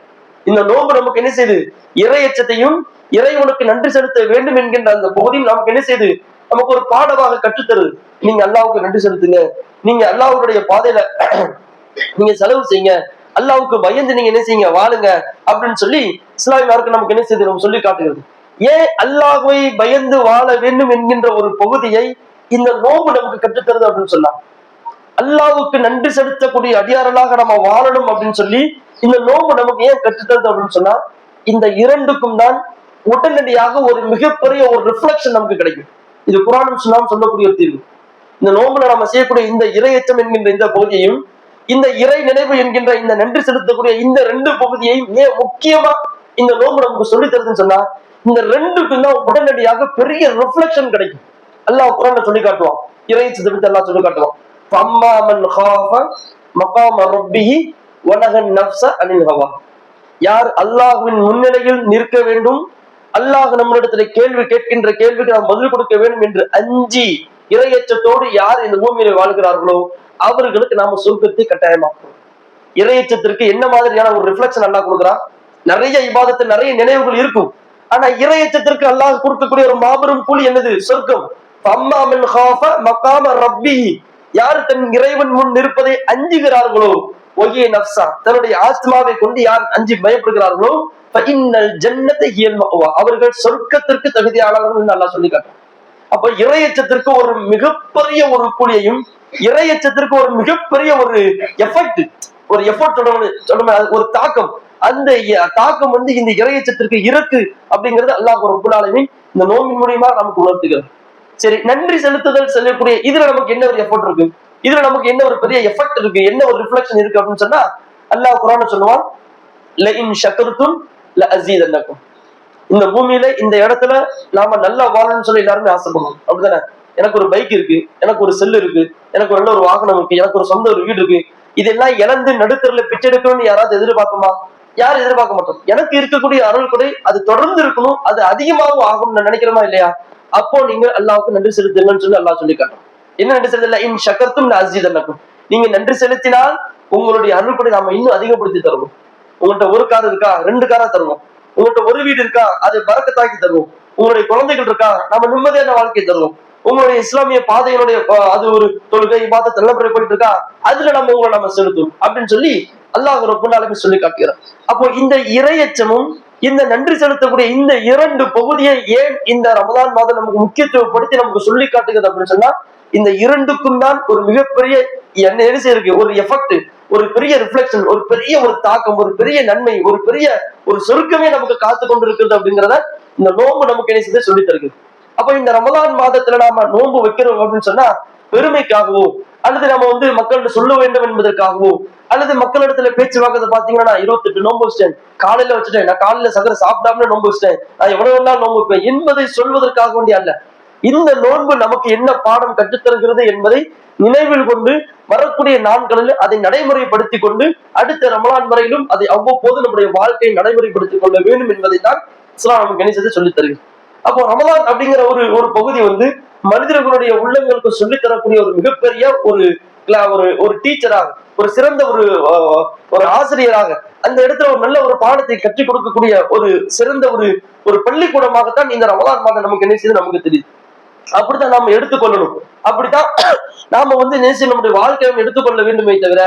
இந்த நோன்பு நமக்கு என்ன செய்யுது? இறையச்சத்தையும் இறைவனுக்கு நன்றி செலுத்த வேண்டும் என்கின்ற அந்த பகுதியும் நமக்கு என்ன செய்யுது? நமக்கு ஒரு பாடமாக கற்றுத்தருது. நீங்க அல்லாஹ்வுக்கு நன்றி செலுத்துங்க, நீங்க அல்லாஹ்வுடைய பாதையில நீங்க செலவு செய்யுங்க, அல்லாஹ்வுக்கு பயந்து நீங்க என்ன செய்யுங்க? வாழுங்க அப்படின்னு சொல்லி இஸ்லாமிய மார்க்கம் நமக்கு என்ன செய்யுது? நம்ம சொல்லி காட்டுகிறது. ஏன் அல்லாஹ்வை பயந்து வாழ வேண்டும் என்கின்ற ஒரு பகுதியை இந்த நோன்பு நமக்கு கற்றுத்தருது அப்படின்னு சொன்னா, அல்லாஹ்வுக்கு நன்றி செலுத்தக்கூடிய அடியாரலாக நம்ம வாழணும் அப்படின்னு சொல்லி இந்த நோன்பு நமக்கு ஏன் கற்றுத்தருது அப்படின்னு சொன்னா, இந்த இரண்டுக்கும் தான் உடனடியாக ஒரு மிகப்பெரிய ஒரு ரிஃப்ளெக்ஷன் நமக்கு கிடைக்கும். இது குர்ஆனும் சுன்னாவும் சொல்லக்கூடிய ஒரு தீர்வு. இந்த நோன்புல நம்ம செய்யக்கூடிய இந்த இறையச்சம் என்கின்ற இந்த பகுதியையும் இந்த இறை நினைவு என்கின்ற இந்த நன்றி செலுத்தக்கூடிய இந்த ரெண்டு பகுதியையும் ஏன் முக்கியமா இந்த நோன்பு நமக்கு சொல்லி தருதுன்னு சொன்னா, இந்த ரெண்டுக்கும் தான் உடனடியாக பெரிய ரிஃப்ளெக்ஷன் கிடைக்கும். அல்லாஹ் குர்ஆன்ல சொல்லி காட்டுவான், இறையச்சத்தை பத்தி அல்லாஹ் சொல்லி காட்டுவான். ஃபம்மா மன் காஃப மகாம ரப்பிஹி வ நஹன் நஃப்ஸ அனில் ஹவா. யார் அல்லாஹ்வின் முன்னிலையில் நிற்க வேண்டும், அல்லாஹ் நம்மளிடத்துல கேள்வி கேட்கின்ற கேள்விக்கு நாம் பதில் கொடுக்க வேண்டும் என்று அஞ்சி இறையச்சத்தோடு யார் இந்த பூமியில வாழ்கிறார்களோ அவர்களுக்கு நாம சொர்க்கத்தை கட்டாயமாக்குறோம். இறையச்சத்திற்கு என்ன மாதிரியான ஒரு ரிஃப்ளெக்ஷன் அல்லாஹ் கொடுக்குறான்? நிறைய இபாதத்து, நிறைய நினைவுகள் இருக்கும். ஆனா இறையச்சத்திற்கு அல்லாஹ் கொடுக்கக்கூடிய ஒரு மாபெரும் கூலி என்னது? சொர்க்கம். ஃபம்மா மின் காஃப மகாம ரப்பிஹி. யார் தன் இறைவன் முன் நிற்பதை அஞ்சுகிறார்களோ, ஒயே நஃப்ஸா, தன்னுடைய ஆத்மாவை கொண்டு யார் அஞ்சி பயப்படுகிறார்களோ, ஃபஇன்னல் ஜன்னத ஹியல் மஅவா, அவர்கள் சொர்க்கத்திற்கு தகுதியானவர்கள் என்று அல்லாஹ் சொல்லி காட்டுறான். அப்ப இறையச்சத்திற்கு ஒரு மிகப்பெரிய ஒரு கூலியையும் இறையச்சத்திற்கு ஒரு மிகப்பெரிய ஒரு எஃபெக்ட், ஒரு எஃபோர்ட் ஒரு தாக்கம், அந்த தாக்கம் வந்து இந்த இறையச்சத்திற்கு இருக்கு அப்படிங்கிறது அல்லாஹ் ரப்பல் ஆலமீன் இந்த நோம்பின் மூலியமா நமக்கு உணர்த்துகிறது. சரி, நன்றி செலுத்துதல் சொல்லக்கூடிய இதுல நமக்கு என்ன ஒரு எஃபோர்ட் இருக்கு? இதுல நமக்கு என்ன ஒரு பெரிய எஃபெக்ட் இருக்கு, என்ன ஒரு ரிஃப்ளெக்ஷன் இருக்கு அப்படின்னு சொன்னா, அல்லாஹ் குர்ஆன்ல சொல்லுவான், லஇன் ஷக்கர்தும் லஅஸீதன்னகும். இந்த பூமியில இந்த இடத்துல நாம நல்லா வாழணும்னு சொல்லி எல்லாருமே ஆசைப்படுவோம், அப்படிதானே? எனக்கு ஒரு பைக் இருக்கு, எனக்கு ஒரு செல் இருக்கு, எனக்கு ஒரு நல்ல ஒரு வாகனம் இருக்கு, எனக்கு ஒரு சொந்த ஒரு வீடு இருக்கு, இதெல்லாம் இழந்து நடுத்தரில் பிச்சை எடுக்கணும்னு யாராவது எதிர்பார்க்குமா? யாரும் எதிர்பார்க்க மாட்டோம். எனக்கு இருக்கக்கூடிய அருள் கொடை அது தொடர்ந்து இருக்கணும், அது அதிகமாகவும் ஆகும்னு நினைக்கிறோமா இல்லையா? அப்போ நீங்க அல்லாவுக்கு நன்றி செலுத்துங்கன்னு சொல்லி அல்லாஹ் சொல்லி காட்டும். என்ன நன்றி செலுத்தல? இன் ஷக்கர்த்தும் அஸீதன்னக்கும். நீங்க நன்றி செலுத்தினால் உங்களுடைய அருள் கொடை நாம இன்னும் அதிகப்படுத்தி தருவோம். உங்கள்கிட்ட ஒரு கார் இருக்கா, 2 காரா தருவோம். உங்கள்கிட்ட ஒரு வீடு இருக்கா, அது பரக்கத்தாக்கி தருவோம். உங்களுடைய குழந்தைகள் இருக்கா, நம்ம நிம்மதியான வாழ்க்கை தருவோம். உங்களுடைய இஸ்லாமிய பாதையினுடைய அது ஒரு தொழுகை இபாதத் நல்லபடியா போயிட்டு இருக்கா, அதுல நம்ம உங்களை நம்ம செலுத்தும் அப்படின்னு சொல்லி அல்லாஹ் ரப்பல் ஆலமீன் சொல்லி காட்டுகிறார். அப்போ இந்த இறையச்சமும் இந்த நன்றி செலுத்தக்கூடிய இந்த 2 பகுதியை ஏன் இந்த ரமதான் மாதம் நமக்கு முக்கியத்துவப்படுத்தி நமக்கு சொல்லி காட்டுகிறது அப்படின்னு சொன்னா, இந்த 2க்கும் தான் ஒரு மிகப்பெரிய என்ன இருக்கு, ஒரு எஃபெக்ட், ஒரு பெரிய ரிஃப்ளெக்ஷன், ஒரு பெரிய ஒரு தாக்கம், ஒரு பெரிய நன்மை, ஒரு பெரிய ஒரு சொர்க்கமே நமக்கு காத்து கொண்டு இருக்கிறது அப்படிங்கிறத இந்த நோன்பு நமக்கு என்ன செய்து சொல்லி தருகிறது. அப்ப இந்த ரமலான் மாதத்துல நாம நோன்பு வைக்கிறோம் அப்படின்னு சொன்னா பெருமைக்காகவோ, அல்லது நம்ம மக்கள்கிட்ட சொல்ல வேண்டும் என்பதற்காகவோ, அல்லது மக்களிடத்துல பேச்சு வாக்குறது பாத்தீங்கன்னா 28 நோன்பு வச்சிட்டேன், காலையில வச்சுட்டேன், நான் காலையில சகர சாப்பிடாம நோன்பு வச்சிட்டேன், நான் எவ்வளவு நாள் நோன்பு வைப்பேன் என்பதை சொல்வதற்காக வேண்டிய அல்ல. இந்த நோன்பு நமக்கு என்ன பாடம் கற்றுத்தருகிறது என்பதை நினைவில் கொண்டு வரக்கூடிய நாட்களில் அதை நடைமுறைப்படுத்திக் கொண்டு அடுத்த ரமலான் வரையிலும் அதை அவ்வப்போது நம்முடைய வாழ்க்கையை நடைமுறைப்படுத்திக் கொள்ள வேண்டும் என்பதை தான் இஸ்லாம் நமக்கு கணிசத்தை சொல்லித் தருகிறது. அப்போ ரமலான் அப்படிங்கிற ஒரு பகுதி மனிதர்களுடைய உள்ளங்களுக்கு சொல்லித்தரக்கூடிய ஒரு மிகப்பெரிய ஒரு டீச்சராக, ஒரு சிறந்த ஒரு ஆசிரியராக, அந்த இடத்துல ஒரு நல்ல ஒரு பாடத்தை கற்றுக் கொடுக்கக்கூடிய ஒரு சிறந்த ஒரு பள்ளிக்கூடமாகத்தான் இந்த ரமலான் மாதம் நமக்கு என்ன செய்யுது நமக்கு தெரியுது. அப்படித்தான் நாம எடுத்துக்கொள்ளணும். அப்படித்தான் நாம நேசி நம்முடைய வாழ்க்கையை எடுத்துக்கொள்ள வேண்டுமே தவிர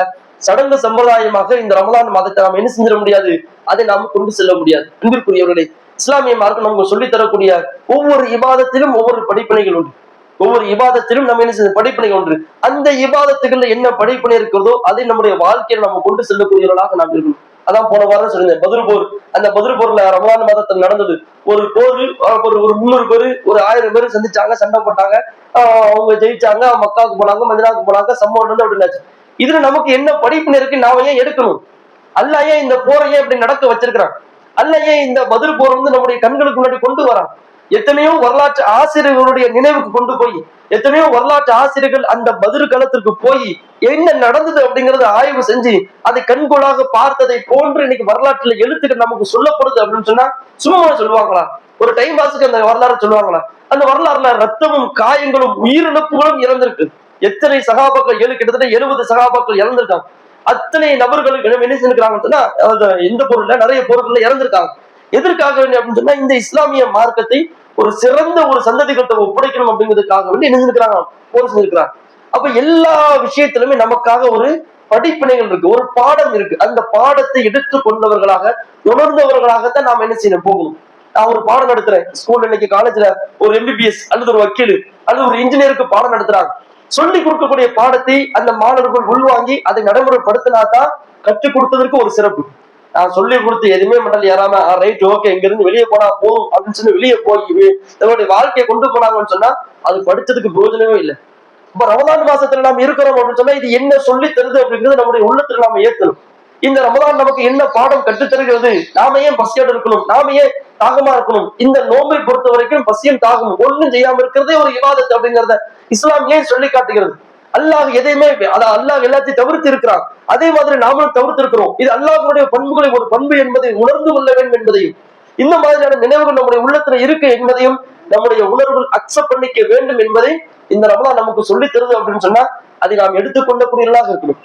சடங்கு சம்பிரதாயமாக இந்த ரமலான் மாதத்தை நாம் என்ன செஞ்சிட முடியாது, அதை நாம் கொண்டு செல்ல முடியாது. அன்பிற்குரியவர்களே, இஸ்லாமிய மார்க்கம் நமக்கு சொல்லித் தரக்கூடிய ஒவ்வொரு இபாதத்திலும் ஒவ்வொரு படிப்பினைகள் உண்டு. ஒவ்வொரு இபாதத்திலும் நம்ம என்ன செய்ய படிப்பினை ஒன்று. அந்த இபாதத்துகள்ல என்ன படிப்பினை இருக்கிறதோ அதை நம்முடைய வாழ்க்கையில நம்ம கொண்டு செல்லக்கூடியவர்களாக நாம் இருக்கணும். அதான் போன வாரம் சொல்லியிருந்தேன், பத்ர் போர். அந்த பத்ர் போர்ல ரமலான் மாதத்தில் நடந்தது ஒரு போர். ஒரு 300 பேரு, ஒரு 1000 பேரு சந்திச்சாங்க, சண்டை போட்டாங்க, அவங்க ஜெயிச்சாங்க, மக்காவுக்கு போனாங்க, மதினாவுக்கு போனாங்க, சம்பவம் நடந்து அப்படின்னாச்சு. இதுல நமக்கு என்ன படிப்பினை இருக்கு, நாம ஏன் எடுக்கணும்? அல்லாஹ் ஏன் இந்த போரையே இப்படி நடக்க வச்சிருக்கிறான்? அல்லாஹ் ஏன் இந்த பத்ர் போர் நம்முடைய கண்களுக்கு முன்னாடி கொண்டு வரான்? எத்தனையோ வரலாற்று ஆசிரியர்களுடைய நினைவுக்கு கொண்டு போய், எத்தனையோ வரலாற்று ஆசிரியர்கள் அந்த பத்ர் களத்திற்கு போய் என்ன நடந்தது அப்படிங்கறத ஆய்வு செஞ்சு அதை கண்கூடாக பார்த்ததை போன்று இன்னைக்கு வரலாற்றுல எழுத்துக்கள் நமக்கு சொல்லப்படுது அப்படின்னு சொன்னா சும்மா சொல்லுவாங்களா? ஒரு டைம் பாஸுக்கு அந்த வரலாறு சொல்லுவாங்களா? அந்த வரலாறுல ரத்தமும் காயங்களும் உயிரிழப்புகளும் இறந்திருக்கு. எத்தனை சகாபாக்கள், கிட்டத்தட்ட 70 சகாபாக்கள் இறந்திருக்காங்க. அத்தனை நபர்களுக்கு என்ன செஞ்சிருக்காங்கன்னு சொன்னா, இந்த பொருள்ல நிறைய பொருட்கள்ல இறந்திருக்காங்க. எதற்காக வேண்டிய அப்படின்னு சொன்னா, இந்த இஸ்லாமிய மார்க்கத்தை ஒரு சிறந்த ஒரு சந்ததிகத்தை ஒப்படைக்கணும் அப்படிங்கிறதுக்காக வேண்டி என்ன செஞ்சிருக்கிறாங்க, போர் செஞ்சிருக்கிறாங்க. அப்ப எல்லா விஷயத்திலுமே நமக்காக ஒரு படிப்பினைகள் இருக்கு, ஒரு பாடம் இருக்கு. அந்த பாடத்தை எடுத்துக் கொண்டவர்களாக, உணர்ந்தவர்களாகத்தான் நாம் என்ன செய்யணும், போகணும். நான் ஒரு பாடம் நடத்துறேன் ஸ்கூல்ல, இன்னைக்கு காலேஜ்ல ஒரு எம்பிபிஎஸ் அல்லது ஒரு வக்கீல் அல்லது ஒரு இன்ஜினியருக்கு பாடம் நடத்துறாங்க. சொல்லி கொடுக்கக்கூடிய பாடத்தை அந்த மாணவர்கள் உள்வாங்கி அதை நடைமுறைப்படுத்தினாதான் கற்றுக் கொடுத்ததற்கு ஒரு சிறப்பு. நான் சொல்லி கொடுத்து எதுவுமே மண்டல் ஏறாம ரைட் ஓகே இங்க இருந்து வெளியே போனா போதும் அப்படின்னு சொல்லி வெளியே போய் தன்னுடைய வாழ்க்கையை கொண்டு போனாங்கன்னு சொன்னா அது படிச்சதுக்கு பிரயோஜனமே இல்லை. இப்ப ரமலான் மாசத்துல நாம இருக்கிறோம் அப்படின்னு சொன்னா இது என்ன சொல்லி தருது அப்படிங்கிறது நம்முடைய உள்ளத்துல நாம ஏத்தணும். இந்த ரமலான் நமக்கு என்ன பாடம் கற்றுத்தருகிறது? நாம ஏன் பசியோடு இருக்கணும், நாம ஏன் தாகமா இருக்கணும்? இந்த நோன்பை பொறுத்த வரைக்கும் பசியும் தாகம் ஒண்ணும் செய்யாம இருக்கிறதே ஒரு இபாதத் அப்படிங்கிறத இஸ்லாம் ஏன் சொல்லி காட்டுகிறது. அல்லாஹ் எதையுமே அல்லாஹ் எல்லாத்தையும் தவிர்த்து இருக்கிறான், அதே மாதிரி நாமளும் தவிர்த்து இருக்கிறோம். இது அல்லாஹ்வுடைய பண்புகளை ஒரு பண்பு என்பதை உணர்ந்து கொள்ள வேண்டும் என்பதையும், இந்த மாதிரியான நினைவுகள் நம்முடைய உள்ளத்துல இருக்கு என்பதையும் நம்முடைய உணர்வுகள் அக்செப்ட் பண்ணிக்க வேண்டும் என்பதை இந்த ரமலான் நமக்கு சொல்லி தருது அப்படின்னு சொன்னா அதை நாம் எடுத்துக்கொள்ளக்கூடியவர்களாக இருக்கணும்.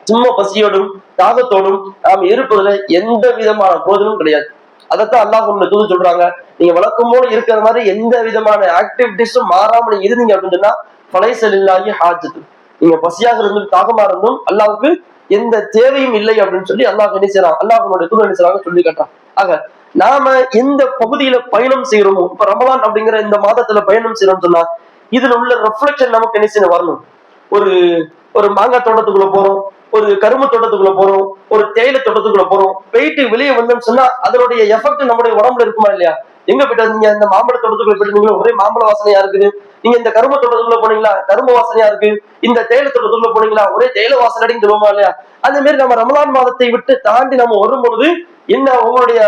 சும்மா பசியோடும் தாகத்தோடும் நாம் இருப்பதுல எந்த விதமான போதலும் கிடையாது. அதைத்தான் அல்லாஹ் தூது சொல்றாங்க, நீங்க வழக்கம் போல இருக்கிற மாதிரி எந்த விதமான ஆக்டிவிட்டிஸும் மாறாம நீங்க இருந்தீங்க அப்படின்னு சொன்னா பலைசலில்லாஹி ஹாஜத்து, நீங்க பசியாக இருந்தும் தாகமா இருந்தும் அல்லாஹ்வுக்கு எந்த தேவையும் இல்லை அப்படின்னு சொல்லி அல்லாஹ் என்ன செய்யறான், அல்லாஹ்வுடைய தூது என்ன செய்யறாங்க சொல்லி காட்டுறான். ஆக நாம எந்த பகுதியில பயணம் செய்யறோமோ, இப்ப ரமலான் அப்படிங்கிற இந்த மாதத்துல பயணம் செய்யறோம்னு சொன்னா இதுல உள்ள ரெஃப்ளெக்ஷன் நமக்கு என்ன செய்ய வரணும். ஒரு மாங்காய் தோட்டத்துக்குள்ள போறோம், ஒரு கரும்பு தோட்டத்துக்குள்ள போறோம், ஒரு தேயிலை தோட்டத்துக்குள்ள போறோம், போயிட்டு வெளியே வந்தோம்னு சொன்னா அதனுடைய எஃபெக்ட் நம்முடைய உடம்புல இருக்குமா இல்லையா? எங்க போயிட்டு நீங்க இந்த மாம்பழ தோட்டத்துக்குள்ள போயிட்டு ஒரே மாம்பழ வாசனையா இருக்குது, நீங்க இந்த கரும்பு தோட்டத்துக்குள்ள போனீங்களா கரும்பு வாசனையா இருக்கு, இந்த தேயிலை தோட்டத்துக்குள்ள போனீங்களா ஒரே தேயிலை வாசனை அடின்னு சொல்லுவோமா இல்லையா? அந்த மாதிரி நம்ம ரமலான் மாதத்தை விட்டு தாண்டி நம்ம வரும் பொழுது என்ன உங்களுடைய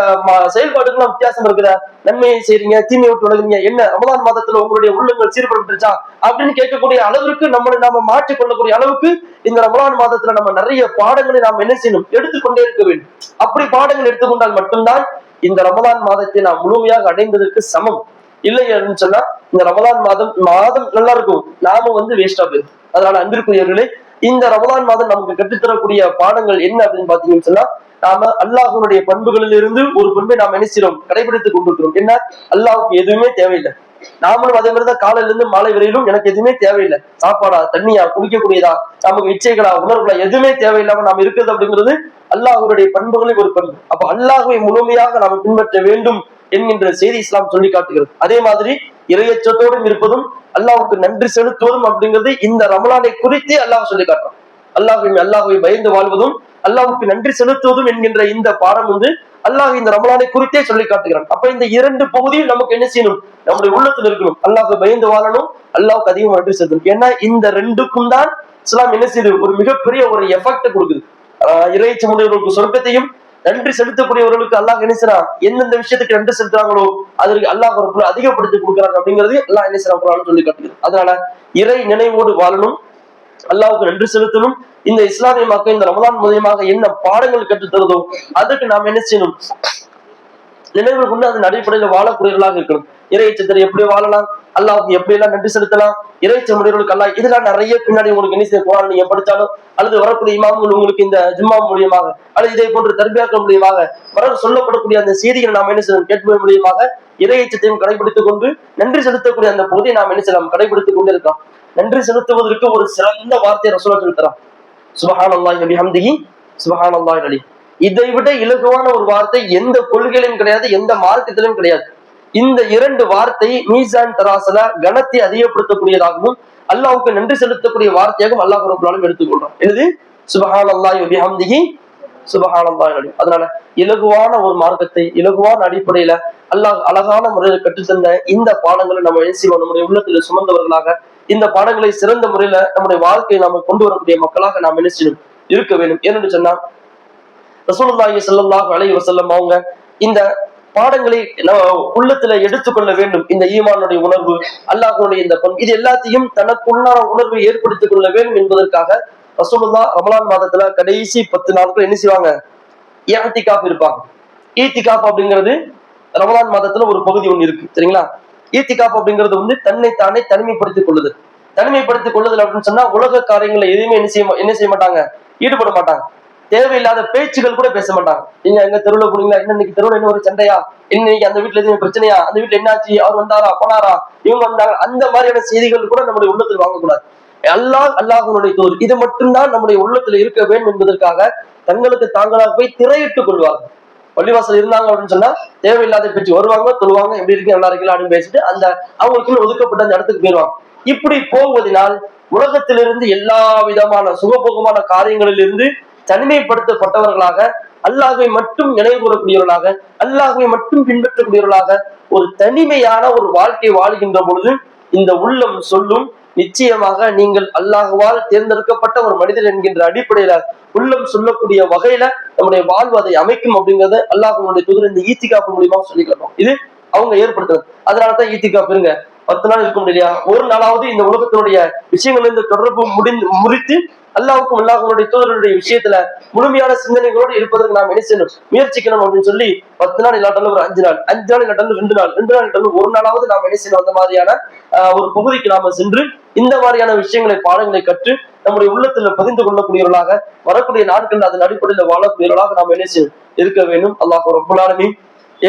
செயல்பாடுகள்லாம் வித்தியாசம் இருக்குதா, நன்மையை செய்றீங்க தீமையை விட்டு விலகுறீங்க, என்ன ரமலான் மாதத்துல உங்களுடைய உள்ளங்கள் சீர்படுத்துச்சா அப்படின்னு கேட்கக்கூடிய அளவிற்கு நம்மளை நாம மாற்றிக் கொள்ளக்கூடிய அளவுக்கு இந்த ரமலான் மாதத்துல நம்ம நிறைய பாடங்களை நாம் என்ன செய்யணும், எடுத்துக்கொண்டே இருக்க வேண்டும். அப்படி பாடங்கள் எடுத்துக்கொண்டால் மட்டும்தான் இந்த ரமலான் மாதத்தை நாம் முழுமையாக அடைந்ததற்கு சமம். இல்லை அப்படின்னு சொன்னா இந்த ரமலான் மாதம் நல்லா இருக்கும், நாம வேஸ்டா போயிடும். அதனால அன்பிற்குரியவர்களே, இந்த ரமலான் மாதம் நமக்கு கற்றுத்தரக்கூடிய பாடங்கள் என்ன அப்படின்னு பாத்தீங்கன்னு சொன்னா, நாம அல்லாஹ்வுடைய பண்புகளில் இருந்து ஒரு பண்பை நாம் நினைச்சிடும் கடைபிடித்துக் கொண்டிருக்கிறோம். என்ன, அல்லாஹ்வுக்கு எதுவுமே தேவையில்லை. நாமளும் அதே மாதிரிதான் காலையில இருந்து மாலை வரையிலும் எனக்கு எதுவுமே தேவையில்லை. சாப்பாடா, தண்ணியா, குடிக்கக்கூடியதா, நமக்கு இச்சைகளா, உணர்வுகளா எதுவுமே தேவையில்லாம நாம் இருக்கிறது அப்படிங்கிறது அல்லாஹ்வுடைய பண்புகளில் ஒரு பண்பு. அப்ப அல்லாஹ்வை முழுமையாக நாம் பின்பற்ற வேண்டும் என்கின்ற செய்தி இஸ்லாம் சொல்லி காட்டுகிறது. அதே மாதிரி இறையச்சத்தோடும் இருப்பதும் அல்லாஹ்வுக்கு நன்றி செலுத்துவதும் அப்படிங்கிறது இந்த ரமலானை குறித்தே அல்லாஹ் சொல்லி காட்டுறான். அல்லாஹ்வை பயந்து வாழ்வதும் அல்லாஹ்வுக்கு நன்றி செலுத்துவதும் என்கின்ற இந்த பாடம் அல்லாஹ் இந்த ரமலானை குறித்தே சொல்லி காட்டுகிறான். அப்ப இந்த இரண்டு பகுதியும் நமக்கு என்ன செய்யணும், நம்முடைய உள்ளத்தில் இருக்கணும். அல்லாஹ்வை பயந்து வாழணும், அல்லாஹ்வுக்கு அதிகம் நன்றி செலுத்தணும். ஏன்னா இந்த ரெண்டுக்கும் தான் இஸ்லாம் என்ன செய்யுது, ஒரு மிகப்பெரிய ஒரு எஃபெக்ட் கொடுக்குது. இறைச்சி முறையவர்களுக்கு சொர்க்கத்தையும், நன்றி செலுத்தக்கூடியவர்களுக்கு அல்லாஹ் என்ன செய்யறான், எந்தெந்த விஷயத்துக்கு நன்றி செலுத்துறாங்களோ அதற்கு அல்லாஹ் ஒரு அதிகப்படுத்தி கொடுக்குறாங்க அப்படிங்கிறது அல்லாஹ் என்ன செய்யறாங்க சொல்லி காட்டுகிறது. அதனால இறை நினைவோடு வாழணும், அல்லாஹ்வுக்கு நன்றி செலுத்தணும். இந்த இஸ்லாமிய மக்கள் இந்த ரமலான் மூலியமாக என்ன பாடங்கள் கற்றுத்தருதோ அதுக்கு நாம் என்ன செய்யணும், நினைவு கொண்டு அதன் அடிப்படையில வாழக்கூடியவர்களாக இருக்கணும். இறைச்சத்தை எப்படி வாழலாம், அல்லாஹ்வுக்கு எப்படி எல்லாம் நன்றி செலுத்தலாம், இறைச்ச முறைகளுக்கு அல்லாஹ் இதெல்லாம் நிறைய பின்னாடி உங்களுக்கு என்ன செய்ய குர்ஆன் நீங்க படிச்சாலும், அல்லது வரக்கூடிய இமாம்கள் உங்களுக்கு இந்த ஜும்மா மூலியமாக அல்லது இதே போன்ற தர்பியாக்கள் மூலியமாக வர சொல்லப்படக்கூடிய அந்த செய்திகளை நாம் என்ன செய்யணும், கேட்பது மூலியமாக இறைச்சத்தையும் கடைபிடித்துக் கொண்டு நன்றி செலுத்தக்கூடிய அந்த பகுதியை நாம் என்ன செய்யலாம், கடைபிடித்துக் கொண்டு இருக்கோம். நன்றி செலுத்துவதற்கு ஒரு சிறந்த வார்த்தையை ரசூலுல்லாஹ் சொல்லித்தரான், சுப்ஹானல்லாஹி வ பிஹம்திஹி சுப்ஹானல்லாஹில் அலீம். இதை விட இலகுவான ஒரு வார்த்தை எந்த கொள்கையிலும் கிடையாது, எந்த மார்க்கத்திலும் கிடையாது. இந்த இரண்டு வார்த்தை மீசான் தராசல கணத்தை அதிகப்படுத்தக்கூடியதாகவும் அல்லாஹ்வுக்கு நன்றி செலுத்தக்கூடிய வார்த்தையாகவும் அல்லாஹ் ரப்பல் ஆலமீன் எடுத்துக்கொள்றான். என்னது, சுப்ஹானல்லாஹி வ பிஹம்திஹி சுப்ஹானல்லாஹில் அலீம். அதனால இலகுவான ஒரு மார்க்கத்தை இலகுவான அடிப்படையில அல்லாஹ் அழகான முறையில் கற்றுத்தந்த இந்த பாடங்களை நம்ம செய்வோம், நம்முடைய உள்ளத்தில் சுமந்தவர்களாக இந்த பாடங்களை சிறந்த முறையில நம்முடைய வாழ்க்கையை நாம கொண்டு வரக்கூடிய மக்களாக நாம் என்ன செய்யணும், இருக்க வேண்டும். ஏன்னு சொன்னா ரசூலுல்லாஹி ஸல்லல்லாஹு அலைஹி வஸல்லம் அவங்க இந்த பாடங்களை உள்ளத்துல எடுத்துக்கொள்ள வேண்டும். இந்த ஈமானுடைய உணர்வு, அல்லாஹ்வுடைய இந்த பண்பு, இது எல்லாத்தையும் தனக்குள்ளான உணர்வை ஏற்படுத்திக் கொள்ள வேண்டும் என்பதற்காக ரசூலுல்லாஹ் ரமலான் மாதத்துல கடைசி 10 நாட்கள் என்ன செய்வாங்க, இஅ்திகாஃப் இருப்பாங்க. இஅ்திகாஃப் அப்படிங்கிறது ரமலான் மாதத்துல ஒரு பகுதி ஒண்ணு இருக்கு, சரிங்களா? இஅ்திகாஃப் அப்படிங்கிறது தன்னை தானே தனிமைப்படுத்திக் கொள்ளுதல். தனிமைப்படுத்திக் கொள்ளுதல் அப்படின்னு சொன்னா உலக காரியங்களை எதுவுமே என்ன செய்ய மாட்டாங்க, ஈடுபட மாட்டாங்க. தேவையில்லாத பேச்சுகள் கூட பேச மாட்டாங்க. நீங்க எங்க தெருவுல போனீங்களா, இன்னைக்கு தெருவுல என்ன ஒரு சண்டையா, இன்னைக்கு அந்த வீட்டுல எதுவும் பிரச்சனையா, அந்த வீட்டுல என்னாச்சு, அவர் வந்தாரா போனாரா, இவங்க வந்தாங்க, அந்த மாதிரியான செய்திகள் கூட நம்முடைய உள்ளத்தில் வாங்கக்கூடாது. அல்லாஹ்வுடைய தூதர் இது மட்டும்தான் நம்முடைய உள்ளத்துல இருக்க வேண்டும் என்பதற்காக தங்களுக்கு தாங்களாக போய் திரையிட்டுக் கொள்வார்கள். பள்ளிவாசல் இருந்தாங்க அப்படின்னு சொன்னா தேவையில்லாத பேச்சு வருவாங்க, சொல்லுவாங்க, எப்படி இருக்கு நல்லா இருக்கலாம் அப்படின்னு பேசிட்டு அந்த அவங்களுக்குள்ள ஒதுக்கப்பட்ட அந்த இடத்துக்கு போயிடுவாங்க. இப்படி போவதனால் உலகத்திலிருந்து எல்லா விதமான சுகபோகமான காரியங்களில் இருந்து தனிமைப்படுத்தப்பட்டவர்களாக, அல்லாஹ்வை மட்டும் நினைவு கூறக்கூடியவர்களாக, அல்லாஹ்வை மட்டும் பின்பற்றக்கூடியவர்களாக ஒரு தனிமையான ஒரு வாழ்க்கை வாழ்கின்ற பொழுது இந்த உள்ளம் சொல்லும், நிச்சயமாக நீங்கள் அல்லாஹ்வால் தேர்ந்தெடுக்கப்பட்ட ஒரு மனிதர் என்கின்ற அடிப்படையில உள்ளம் சொல்லக்கூடிய வகையில நம்முடைய வாழ்வு அதை அமைக்கும் அப்படிங்கறத அல்லாஹ்வுடைய தூதர் இந்த இஅ்திகாஃப் மூலியமாக சொல்லி காட்டுறோம். இது அவங்க ஏற்படுத்துறது. அதனாலதான் இஅ்திகாஃப் இருங்க 10 நாள் இருக்க முடியலையா, ஒரு நாளாவது இந்த உலகத்தினுடைய விஷயங்கள் இந்த தொடர்பு முறித்து அல்லாஹ்வுக்கும் அல்லாஹ்வுடைய தூதருடைய விஷயத்துல முழுமையான சிந்தனைகளோடு இருப்பதற்கு நாம் என்ன செய்யணும், முயற்சிக்கணும் அப்படின்னு சொல்லி 10 நாள் இல்லாட்டாலும் ஒரு 5 நாள், 5 நாள் இல்லாட்டாலும் 2 நாள், 2 நாள் இல்லாட்டாலும் ஒரு நாளாவது நாம் என்ன செய்யணும், அந்த மாதிரியான ஒரு பகுதிக்கு நாம சென்று இந்த மாதிரியான விஷயங்களை பாடங்களை கற்று நம்முடைய உள்ளத்துல பதிந்து கொள்ளக்கூடியவர்களாக வரக்கூடிய நாட்கள் அதன் அடிப்படையில வாழக்கூடியவர்களாக நாம் என்ன செய்யணும், இருக்க வேண்டும். அல்லாஹ் ரப்பல் ஆலமீன்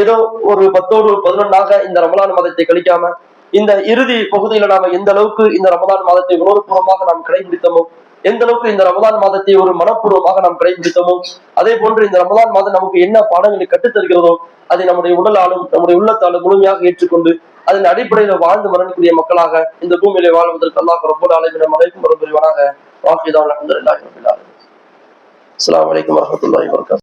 ஏதோ ஒரு 10ஓடு 11ஆக இந்த ரமலான் மாதத்தை கழிக்காம இந்த இறுதி பகுதியில நாம எந்த அளவுக்கு இந்த ரமலான் மாதத்தை உணர்வுபூர்வமாக நாம் கடைபிடித்தோமோ, எந்த அளவுக்கு இந்த ரமலான் மாதத்தை ஒரு மனப்பூர்வமாக நாம் கடைபிடித்தோமோ, அதே போன்று இந்த ரமலான் மாதம் நமக்கு என்ன பாடங்களை கற்றுத்தருகிறதோ அதை நம்முடைய உடலாலும் நம்முடைய உள்ளத்தாலும் முழுமையாக ஏற்றுக்கொண்டு அதன் அடிப்படையில வாழ்ந்து மரணிக்கூடிய மக்களாக இந்த பூமியிலே வாழ்வதற்கு அல்லாஹ் ரப்பல் ஆலமீன் அனைக்கும் புரிவானாக. வாஹிதா அல்ஹம்துலில்லாஹி ரப்பில் ஆலமீன். அஸ்ஸலாமு அலைக்கும் வரஹ்மத்துல்லாஹி வபரகாத்துஹு.